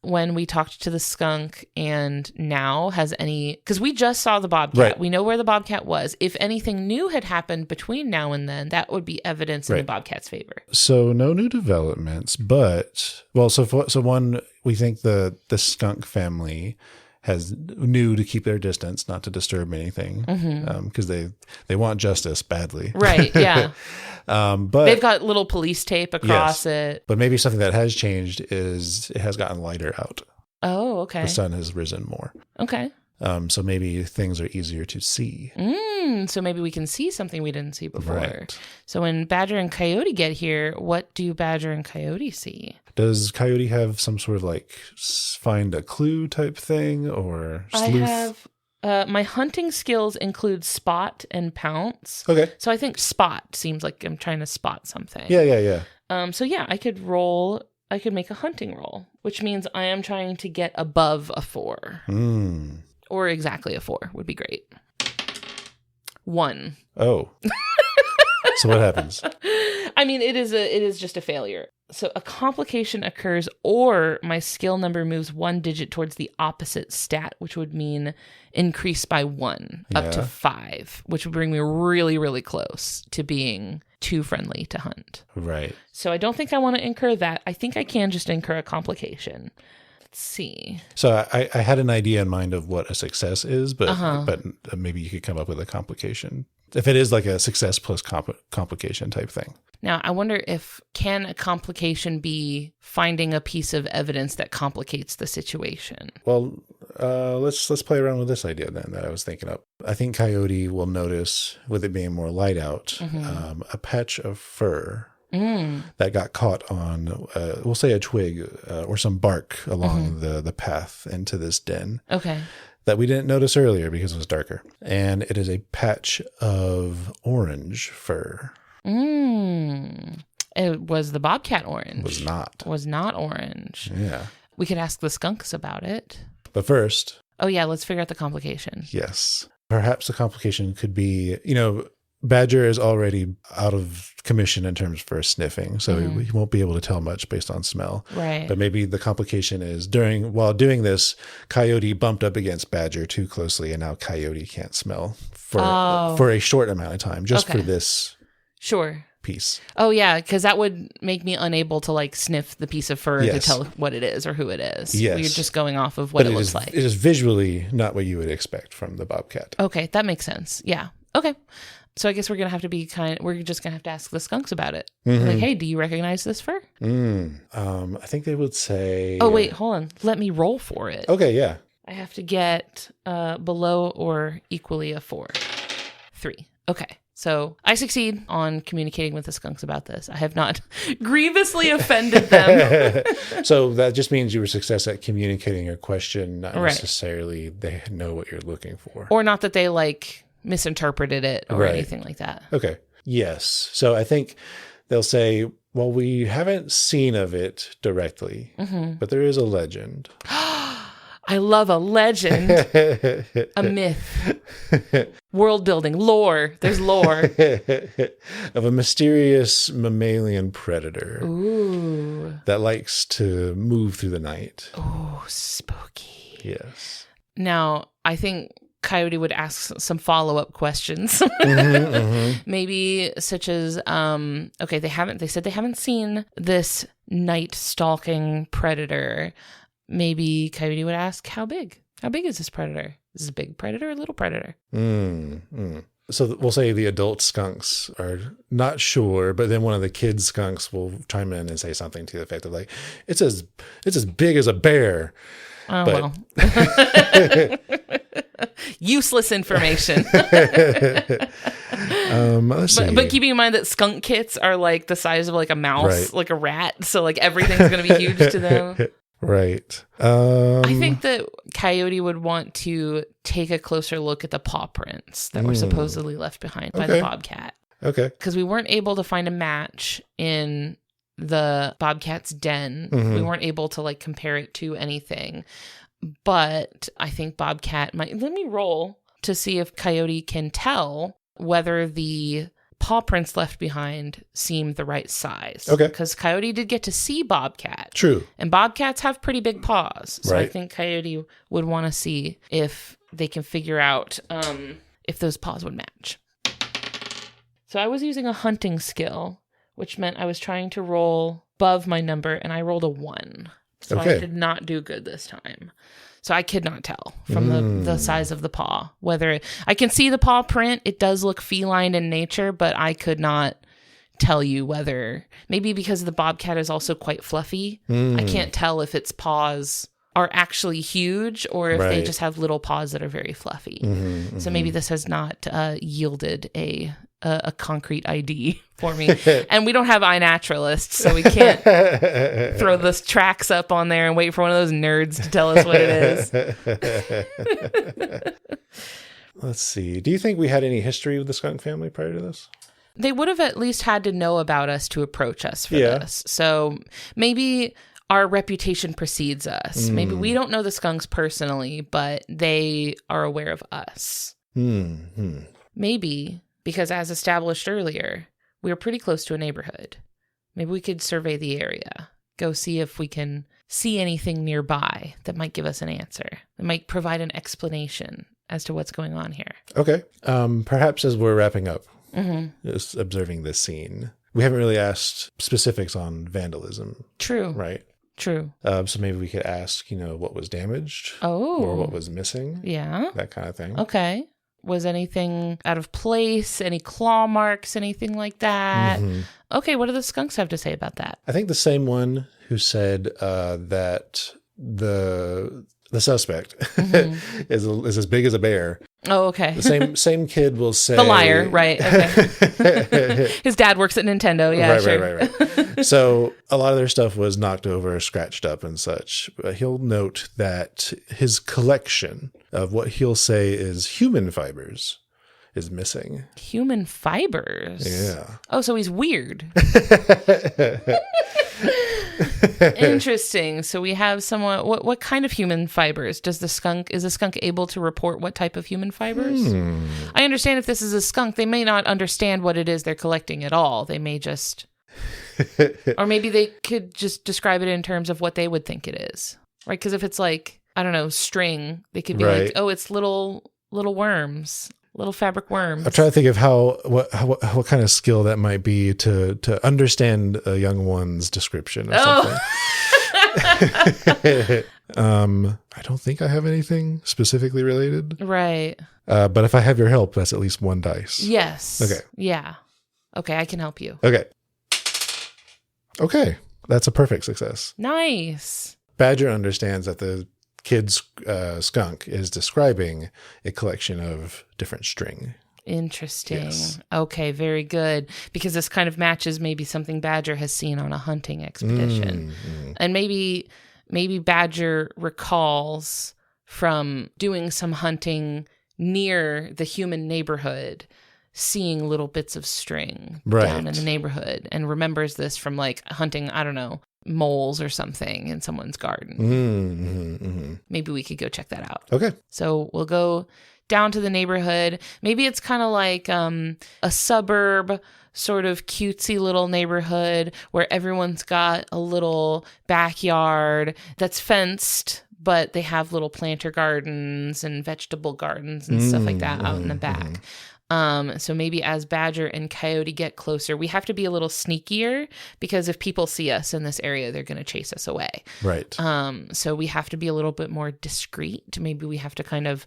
when we talked to the skunk and now? Because we just saw the bobcat. Right. We know where the bobcat was. If anything new had happened between now and then, that would be evidence in the bobcat's favor. So no new developments, but so one, we think the skunk family knew to keep their distance, not to disturb anything, because they want justice badly. Right. Yeah. But they've got little police tape across it. But maybe something that has changed is it has gotten lighter out. Oh, okay. The sun has risen more. Okay. So maybe things are easier to see. So maybe we can see something we didn't see before. Right. So when Badger and Coyote get here, what do Badger and Coyote see? Does Coyote have some sort of like find a clue type thing or sleuth? I have my hunting skills include spot and pounce. Okay. So I think spot seems like I'm trying to spot something. Yeah. So yeah, I could make a hunting roll, which means I am trying to get above a 4. Or exactly a 4 would be great. 1. Oh. So what happens? I mean, it is just a failure. So a complication occurs, or my skill number moves 1 digit towards the opposite stat, which would mean increase by 1 up to 5, which would bring me really, really close to being too friendly to hunt. Right. So I don't think I want to incur that. I think I can just incur a complication. Let's see. So I had an idea in mind of what a success is, but maybe you could come up with a complication. If it is like a success plus complication type thing. Now, I wonder can a complication be finding a piece of evidence that complicates the situation? Well, let's play around with this idea then that I was thinking of. I think Coyote will notice, with it being more light out, a patch of fur that got caught on, we'll say a twig or some bark along the path into this den. Okay. That we didn't notice earlier because it was darker. And it is a patch of orange fur. It was the bobcat orange. Was not orange. Yeah. We could ask the skunks about it. But first. Oh, yeah. Let's figure out the complication. Yes. Perhaps the complication could be, Badger is already out of commission in terms for sniffing, so he won't be able to tell much based on smell. Right. But maybe the complication is while doing this, Coyote bumped up against Badger too closely, and now Coyote can't smell for a short amount of time, just for this piece. Oh, yeah, because that would make me unable to sniff the piece of fur to tell what it is or who it is. Yes. We're just going off of what it looks like. It is visually not what you would expect from the bobcat. Okay, that makes sense. Yeah. Okay. So I guess we're going to have to we're just going to have to ask the skunks about it. Like, hey, do you recognize this fur? I think they would say... Oh, wait, hold on. Let me roll for it. Okay, yeah. I have to get below or equally a 4. 3. Okay. So I succeed on communicating with the skunks about this. I have not grievously offended them. So that just means you were success at communicating your question, not necessarily they know what you're looking for. Or not that they misinterpreted it or anything like that. Okay. Yes. So I think they'll say, well, we haven't seen of it directly, but there is a legend. I love a legend, a myth, world building, lore. There's lore. Of a mysterious mammalian predator that likes to move through the night. Oh, spooky. Yes. Now, I think Coyote would ask some follow-up questions. Maybe such as, they said they haven't seen this night stalking predator. Maybe Coyote would ask, how big? How big is this predator? Is this a big predator or a little predator? So we'll say the adult skunks are not sure, but then one of the kid skunks will chime in and say something to the effect of it's as big as a bear. Oh, well. Useless information. Let's see. But keeping in mind that skunk kits are the size of a mouse, like a rat. So everything's going to be huge to them. Right. I think that Coyote would want to take a closer look at the paw prints that were supposedly left behind by the bobcat. Okay. Because we weren't able to find a match in the bobcat's den. We weren't able to compare it to anything. But I think bobcat might... Let me roll to see if Coyote can tell whether the paw prints left behind seem the right size. Okay. Because Coyote did get to see bobcat. True. And bobcats have pretty big paws. So right. I think Coyote would want to see if they can figure out if those paws would match. So I was using a hunting skill, which meant I was trying to roll above my number, and I rolled a 1. So I did not do good this time. So I could not tell from the size of the paw whether I can see the paw print. It does look feline in nature, but I could not tell you whether, maybe because the bobcat is also quite fluffy. I can't tell if its paws are actually huge or if they just have little paws that are very fluffy. So maybe this has not yielded a concrete ID for me. And we don't have iNaturalists, so we can't throw those tracks up on there and wait for one of those nerds to tell us what it is. Let's see. Do you think we had any history with the skunk family prior to this? They would have at least had to know about us to approach us for this. So maybe our reputation precedes us. Maybe we don't know the skunks personally, but they are aware of us. Maybe because, as established earlier, we are pretty close to a neighborhood. Maybe we could survey the area, go see if we can see anything nearby that might give us an answer, that might provide an explanation as to what's going on here. Okay. Perhaps as we're wrapping up, just observing this scene, we haven't really asked specifics on vandalism. True. Right. True. So maybe we could ask, what was damaged or what was missing. Yeah. That kind of thing. Okay. Was anything out of place? Any claw marks? Anything like that? Okay, what do the skunks have to say about that? I think the same one who said that the suspect is as big as a bear. Oh, okay. The same kid will say the liar, right? Okay. His dad works at Nintendo. Yeah, right. So a lot of their stuff was knocked over, scratched up, and such. He'll note that his collection of what he'll say is human fibers is missing. Human fibers? Yeah. Oh, so he's weird. Interesting. So we have someone. What kind of human fibers is the skunk able to report what type of human fibers? I understand if this is a skunk, they may not understand what it is they're collecting at all. They may just, or maybe they could just describe it in terms of what they would think it is, right? Because if it's like, I don't know, string, they could be like, oh, it's little worms. Little fabric worms. I'm trying to think of what kind of skill that might be to understand a young one's description of something. I don't think I have anything specifically related. Right. But if I have your help, that's at least one dice. Yes. Okay. Yeah. Okay, I can help you. Okay. That's a perfect success. Nice. Badger understands that the kid's skunk is describing a collection of different string. Interesting. Yes. Okay, very good. Because this kind of matches maybe something Badger has seen on a hunting expedition. And maybe Badger recalls from doing some hunting near the human neighborhood, seeing little bits of string down in the neighborhood, and remembers this from like hunting, I don't know, moles or something in someone's garden. Maybe we could go check that out. Okay. So we'll go down to the neighborhood. Maybe it's kind of like a suburb, sort of cutesy little neighborhood where everyone's got a little backyard that's fenced, but they have little planter gardens and vegetable gardens and stuff like that out in the back. So maybe as Badger and Coyote get closer, we have to be a little sneakier because if people see us in this area, they're going to chase us away. Right. So we have to be a little bit more discreet. Maybe we have to kind of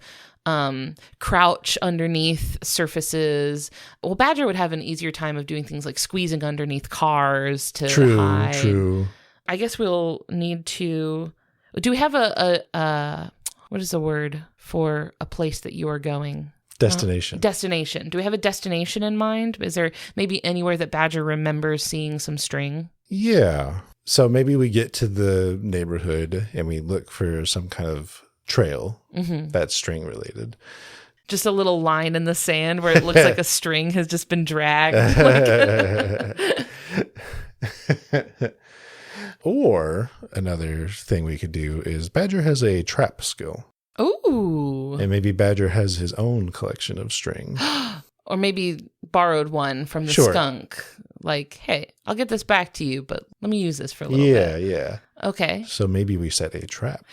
crouch underneath surfaces. Well, Badger would have an easier time of doing things like squeezing underneath cars to hide. True. I guess we'll need to. Do we have a what is the word for a place that you are going? Destination. Destination. Do we have a destination in mind? Is there maybe anywhere that Badger remembers seeing some string? Yeah. So maybe we get to the neighborhood and we look for some kind of trail that's string related. Just a little line in the sand where it looks like a string has just been dragged. Or another thing we could do is Badger has a trap skill. Ooh. And maybe Badger has his own collection of string. Or maybe borrowed one from the skunk. Like, hey, I'll get this back to you, but let me use this for a little bit. Yeah. Okay. So maybe we set a trap.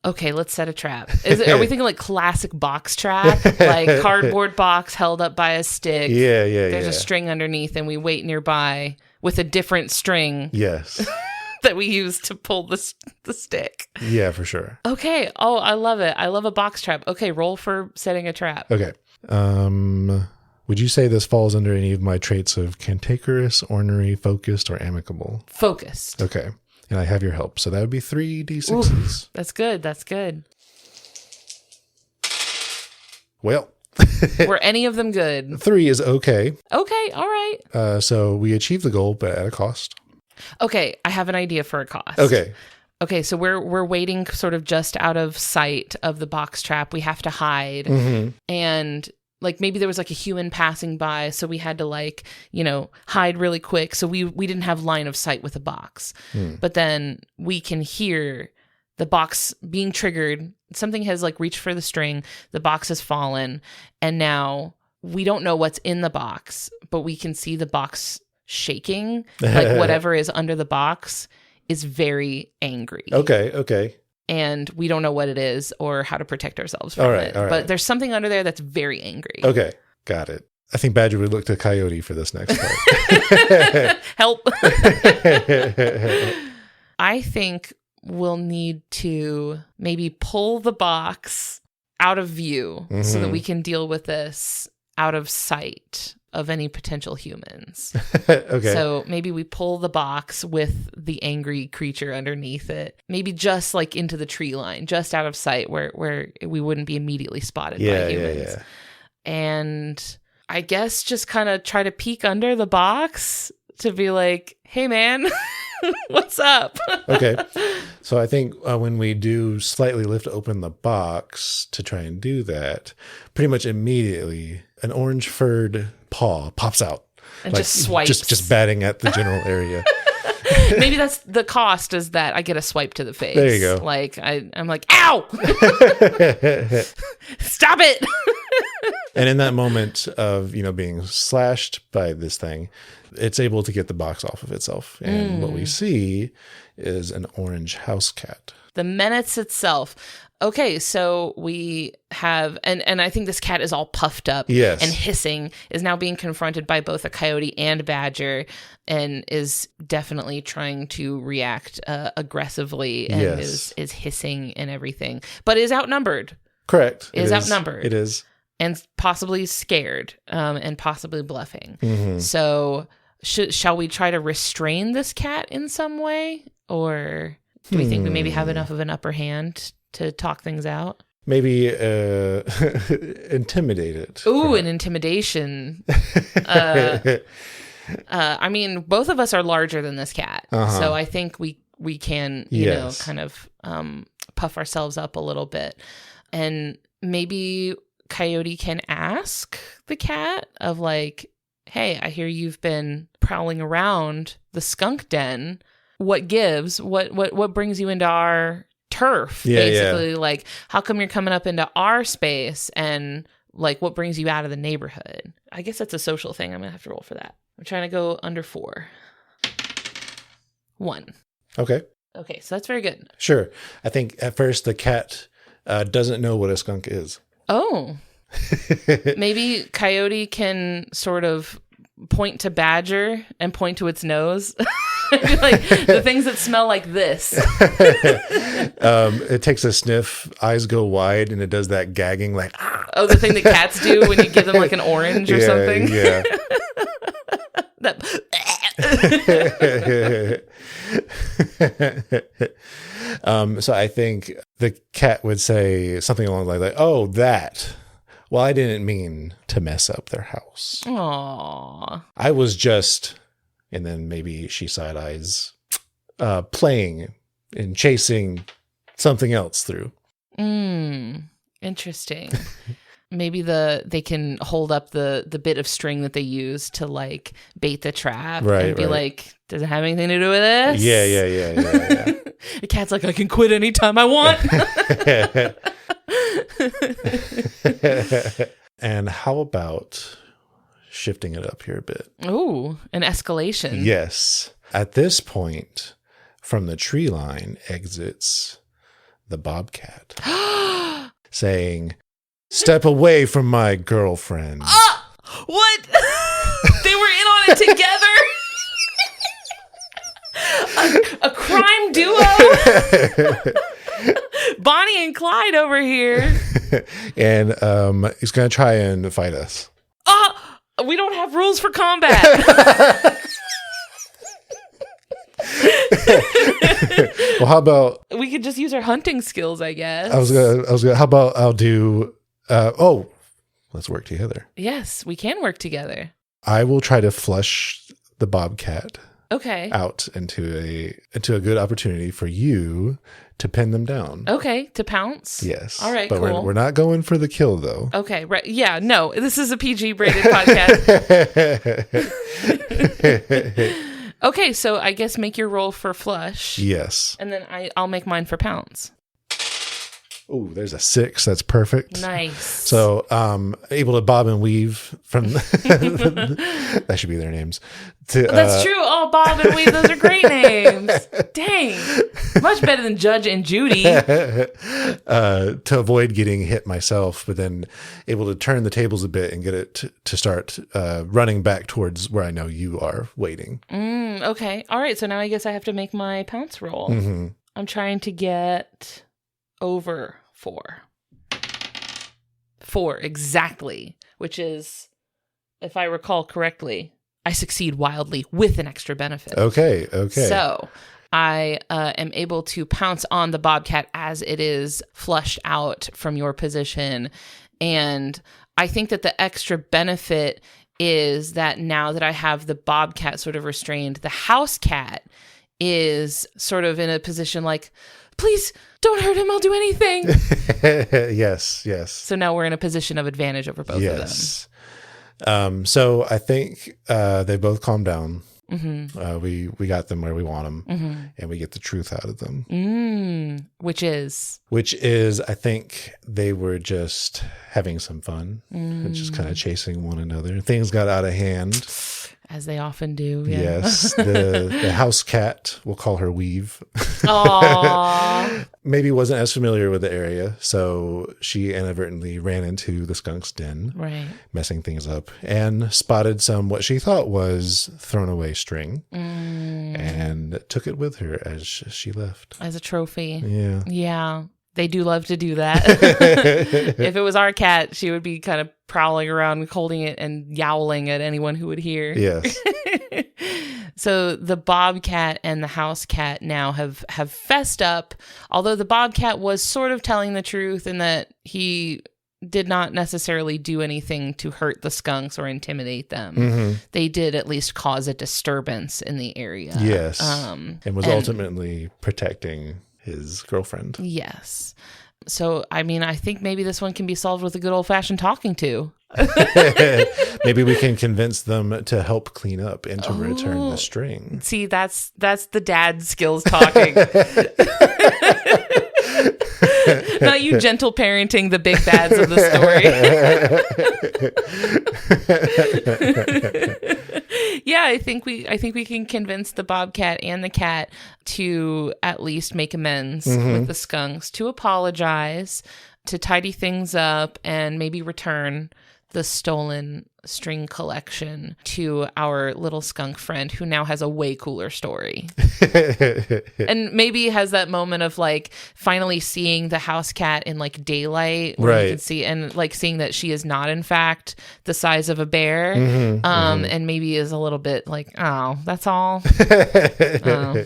Okay, let's set a trap. Are we thinking like classic box trap? Like cardboard box held up by a stick. Yeah. There's a string underneath and we wait nearby with a different string. Yes. That we use to pull the stick. Yeah, for sure. Okay. Oh, I love it. I love a box trap. Okay, roll for setting a trap. Okay. Would you say this falls under any of my traits of cantankerous, ornery, focused, or amicable? Focused. Okay. And I have your help. So that would be 3d6s. Ooh, that's good. That's good. Well. Were any of them good? 3 is okay. Okay. All right. So we achieved the goal, but at a cost. Okay, I have an idea for a cost. Okay, so we're waiting sort of just out of sight of the box trap. We have to hide. And like maybe there was like a human passing by, so we had to like, hide really quick. So we didn't have line of sight with the box. But then we can hear the box being triggered. Something has like reached for the string. The box has fallen. And now we don't know what's in the box, but we can see the box shaking, like whatever is under the box is very angry. Okay. And we don't know what it is or how to protect ourselves from it. But there's something under there that's very angry. Okay, got it. I think Badger would look to Coyote for this next part. Help. I think we'll need to maybe pull the box out of view so that we can deal with this out of sight of any potential humans. Okay. So maybe we pull the box with the angry creature underneath it, maybe just like into the tree line, just out of sight where we wouldn't be immediately spotted by humans. Yeah. And I guess just kind of try to peek under the box to be like, hey man, what's up? Okay. So I think when we do slightly lift open the box to try and do that, pretty much immediately an orange furred paw pops out. And just swipes. Just batting at the general area. Maybe that's the cost, is that I get a swipe to the face. There you go. Like I'm like, ow! Stop it! And in that moment of, being slashed by this thing, it's able to get the box off of itself. And what we see is an orange house cat. The menace itself. Okay, so we have, and I think this cat is all puffed up Yes. and hissing, is now being confronted by both a coyote and badger, and is definitely trying to react aggressively, and Yes. is hissing and everything, but is outnumbered. Correct. Is outnumbered. It is. And possibly scared, and possibly bluffing. Mm-hmm. So shall we try to restrain this cat in some way? Or do we think we maybe have enough of an upper hand to talk things out? Maybe intimidate it. Ooh, an intimidation. I mean, both of us are larger than this cat. So I think we can, Yes. kind of puff ourselves up a little bit. And maybe Coyote can ask the cat of like, hey, I hear you've been prowling around the skunk den. What gives? What brings you into our turf? Yeah, basically, like, how come you're coming up into our space, and like, what brings you out of the neighborhood? I guess that's a social thing. I'm gonna have to roll for that. I'm trying to go under 4. 1. Okay. Okay, so that's very good. Sure. I think at first the cat doesn't know what a skunk is. Oh, maybe Coyote can sort of point to Badger and point to its nose. Like the things that smell like this. It takes a sniff, eyes go wide, and it does that gagging like, ah. Oh, the thing that cats do when you give them like an orange or something. Yeah. So I think the cat would say something along the lines like, oh, that. Well, I didn't mean to mess up their house. Aww. I was just, and then maybe she side eyes, playing and chasing something else through. Interesting. Maybe they can hold up the bit of string that they use to like bait the trap, and be like, does it have anything to do with this? Yeah. The cat's like, I can quit anytime I want. And how about shifting it up here a bit? Ooh, an escalation. Yes. At this point, from the tree line exits the bobcat, saying, "Step away from my girlfriend." What? They were in on it together? A crime duo? Bonnie and Clyde over here. And he's going to try and fight us. We don't have rules for combat. Well, how about We could just use our hunting skills, I guess. I was gonna how about I'll do let's work together. Yes, we can work together. I will try to flush the bobcat Okay. out into a good opportunity for you to pin them down. Okay, to pounce? Yes. All right, but cool. we're not going for the kill though. Okay, right. Yeah, no, this is a PG rated podcast. Okay, so I guess make your roll for flush. Yes. And then I'll make mine for pounce. Oh, there's a 6. That's perfect. Nice. So, able to bob and weave from that should be their names. That's true. Oh, Bob and Weave, those are great names. Dang. Much better than Judge and Judy. To avoid getting hit myself, but then able to turn the tables a bit and get it to start running back towards where I know you are waiting. Okay. All right. So now I guess I have to make my pounce roll. Mm-hmm. I'm trying to get over 4. 4, exactly. Which is, if I recall correctly, I succeed wildly with an extra benefit. Okay. So I am able to pounce on the bobcat as it is flushed out from your position. And I think that the extra benefit is that now that I have the bobcat sort of restrained, the house cat is sort of in a position like, please don't hurt him. I'll do anything. Yes. So now we're in a position of advantage over both of them. So I think they both calmed down. Mm-hmm. We got them where we want them, Mm-hmm. and we get the truth out of them. Which is I think they were just having some fun, and just kind of chasing one another. Things got out of hand, as they often do. Yeah. Yes, the house cat, we'll call her Weave. Aww. Maybe wasn't as familiar with the area, so she inadvertently ran into the skunk's den, Right. messing things up, and spotted some what she thought was thrown away string, and took it with her as she left. As a trophy. Yeah. Yeah. They do love to do that. If it was our cat, she would be kind of prowling around, holding it and yowling at anyone who would hear. Yes. So the bobcat and the house cat now have fessed up, although the bobcat was sort of telling the truth in that he did not necessarily do anything to hurt the skunks or intimidate them. They did at least cause a disturbance in the area. Yes. And was ultimately protecting his girlfriend. Yes. So, I mean, I think maybe this one can be solved with a good old-fashioned talking to. Maybe we can convince them to help clean up and to return the string. See, that's the dad skills talking. Not you gentle parenting the big bads of the story. Yeah, I think we can convince the bobcat and the cat to at least make amends with the skunks, to apologize, to tidy things up, and maybe return the stolen string collection to our little skunk friend who now has a way cooler story. And maybe has that moment of like finally seeing the house cat in like daylight where you can see, and like seeing that she is not in fact the size of a bear. And maybe is a little bit like, oh, that's all. Oh,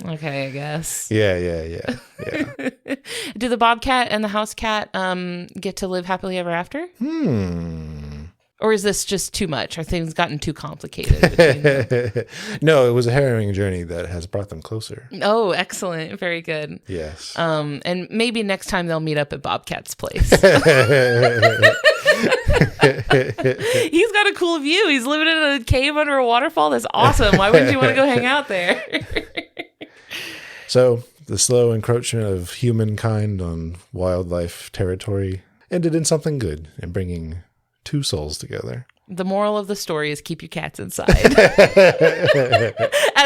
okay, I guess. Yeah. Do the bobcat and the house cat get to live happily ever after? Or is this just too much? Are things gotten too complicated between them? No, it was a harrowing journey that has brought them closer. Oh, excellent. Very good. Yes. And maybe next time they'll meet up at Bobcat's place. He's got a cool view. He's living in a cave under a waterfall. That's awesome. Why wouldn't you want to go hang out there? So the slow encroachment of humankind on wildlife territory ended in something good and bringing two souls together. The moral of the story is keep your cats inside. As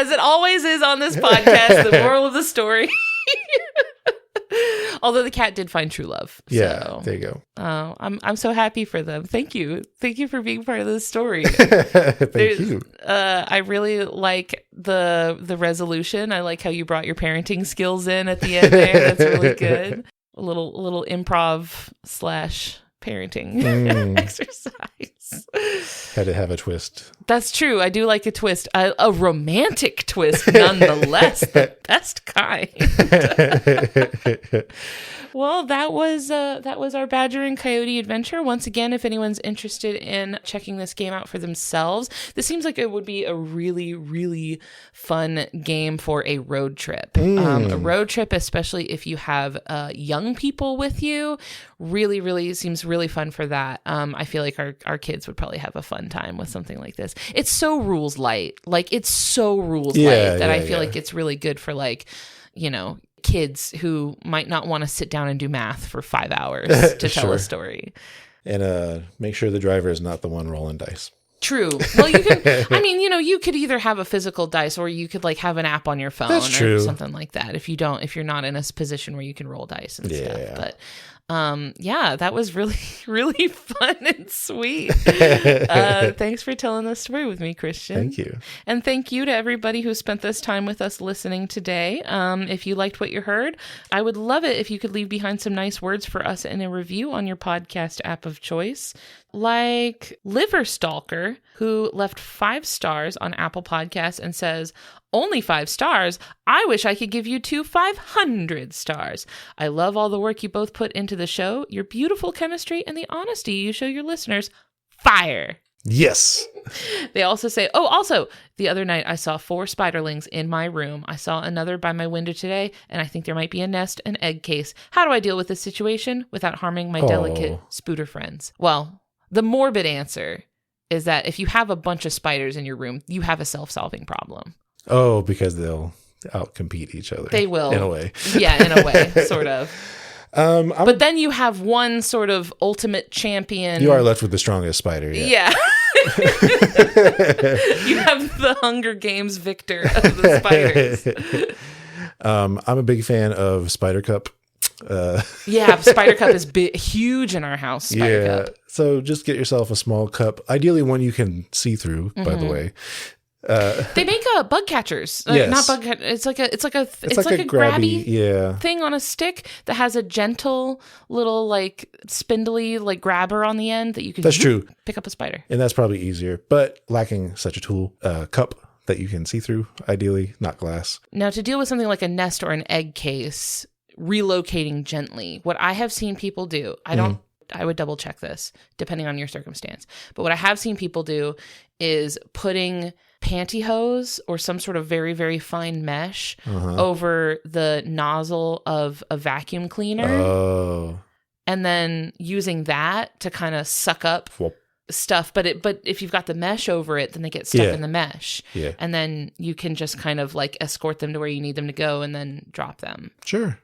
it always is on this podcast, the moral of the story. Although the cat did find true love. Yeah, so. there you go. Oh, I'm so happy for them. Thank you. Thank you for being part of this story. Thank you. I really like the resolution. I like how you brought your parenting skills in at the end there. That's really good. A little improv / parenting exercise. Had to have a twist. That's true. I do like a twist, a romantic twist, nonetheless, the best kind. Well, that was our Badger and Coyote adventure. Once again, if anyone's interested in checking this game out for themselves, this seems like it would be a really, really fun game for a road trip. A road trip, especially if you have young people with you, really, really seems really fun for that. I feel like our kids would probably have a fun time with something like this. It's so rules light. Like, it's so rules light that I feel like it's really good for, like, you know, kids who might not want to sit down and do math for 5 hours to tell Sure. a story. And make sure the driver is not the one rolling dice. True. Well, you can, I mean, you could either have a physical dice or you could like have an app on your phone That's or true. something like that. If you're not in a position where you can roll dice and stuff. But yeah, that was really, really fun and sweet. Thanks for telling the story with me, Christian. Thank you. And thank you to everybody who spent this time with us listening today. If you liked what you heard, I would love it if you could leave behind some nice words for us in a review on your podcast app of choice. Like Liver Stalker, who left 5 stars on Apple Podcasts and says, only 5 stars? I wish I could give you 500 stars. I love all the work you both put into the show, your beautiful chemistry, and the honesty you show your listeners. Fire! Yes. They also say, also, the other night I saw 4 spiderlings in my room. I saw another by my window today, and I think there might be a nest and egg case. How do I deal with this situation without harming my delicate spooter friends? Well, the morbid answer is that if you have a bunch of spiders in your room, you have a self-solving problem. Oh, because they'll outcompete each other. They will. In a way. Yeah, in a way, sort of. But then you have one sort of ultimate champion. You are left with the strongest spider. Yeah. You have the Hunger Games victor of the spiders. I'm a big fan of Spider Cup. Yeah, Spider Cup is huge in our house. Spider Cup. So just get yourself a small cup, ideally one you can see through. By the way, they make bug catchers. Yes. Not bug catchers. It's like a grabby thing on a stick that has a gentle little like spindly like grabber on the end that you can. That's true. Pick up a spider, and that's probably easier. But lacking such a tool, cup that you can see through, ideally, not glass. Now, to deal with something like a nest or an egg case, relocating gently, what I have seen people do, I would double check this depending on your circumstance. But what I have seen people do is putting pantyhose or some sort of very, very fine mesh over the nozzle of a vacuum cleaner. Oh. And then using that to kind of suck up stuff. But if you've got the mesh over it, then they get stuck in the mesh. Yeah. And then you can just kind of like escort them to where you need them to go and then drop them. Sure.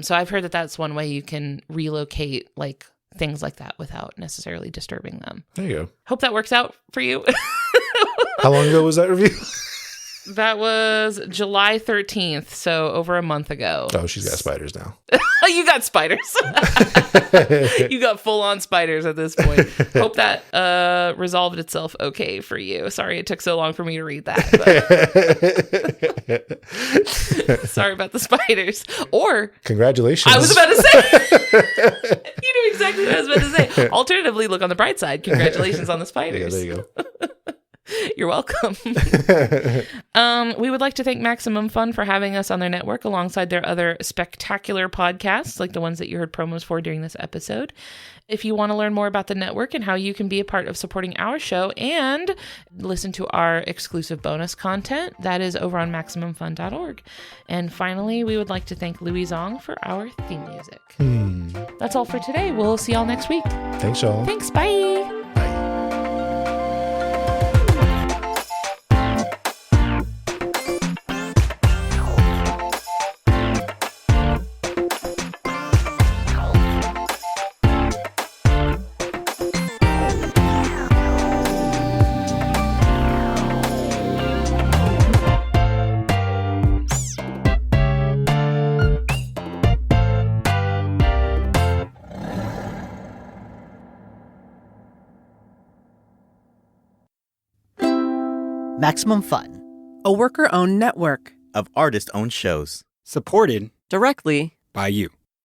So I've heard that that's one way you can relocate like things like that without necessarily disturbing them. There you go. Hope that works out for you. How long ago was that review? That was July 13th, so over a month ago. Oh, she's got spiders now. You got spiders. You got full-on spiders at this point. Hope that resolved itself okay for you. Sorry it took so long for me to read that. Sorry about the spiders. Or... Congratulations. I was about to say... You knew exactly what I was about to say. Alternatively, look on the bright side. Congratulations on the spiders. Yeah, there you go. You're welcome. We would like to thank Maximum Fun for having us on their network alongside their other spectacular podcasts, like the ones that you heard promos for during this episode. If you want to learn more about the network and how you can be a part of supporting our show and listen to our exclusive bonus content, that is over on MaximumFun.org. And finally, we would like to thank Louis Zong for our theme music. That's all for today. We'll see y'all next week. Thanks, y'all. Thanks. Bye. Maximum Fun, A worker-owned network. of artist-owned shows. Supported Directly by you.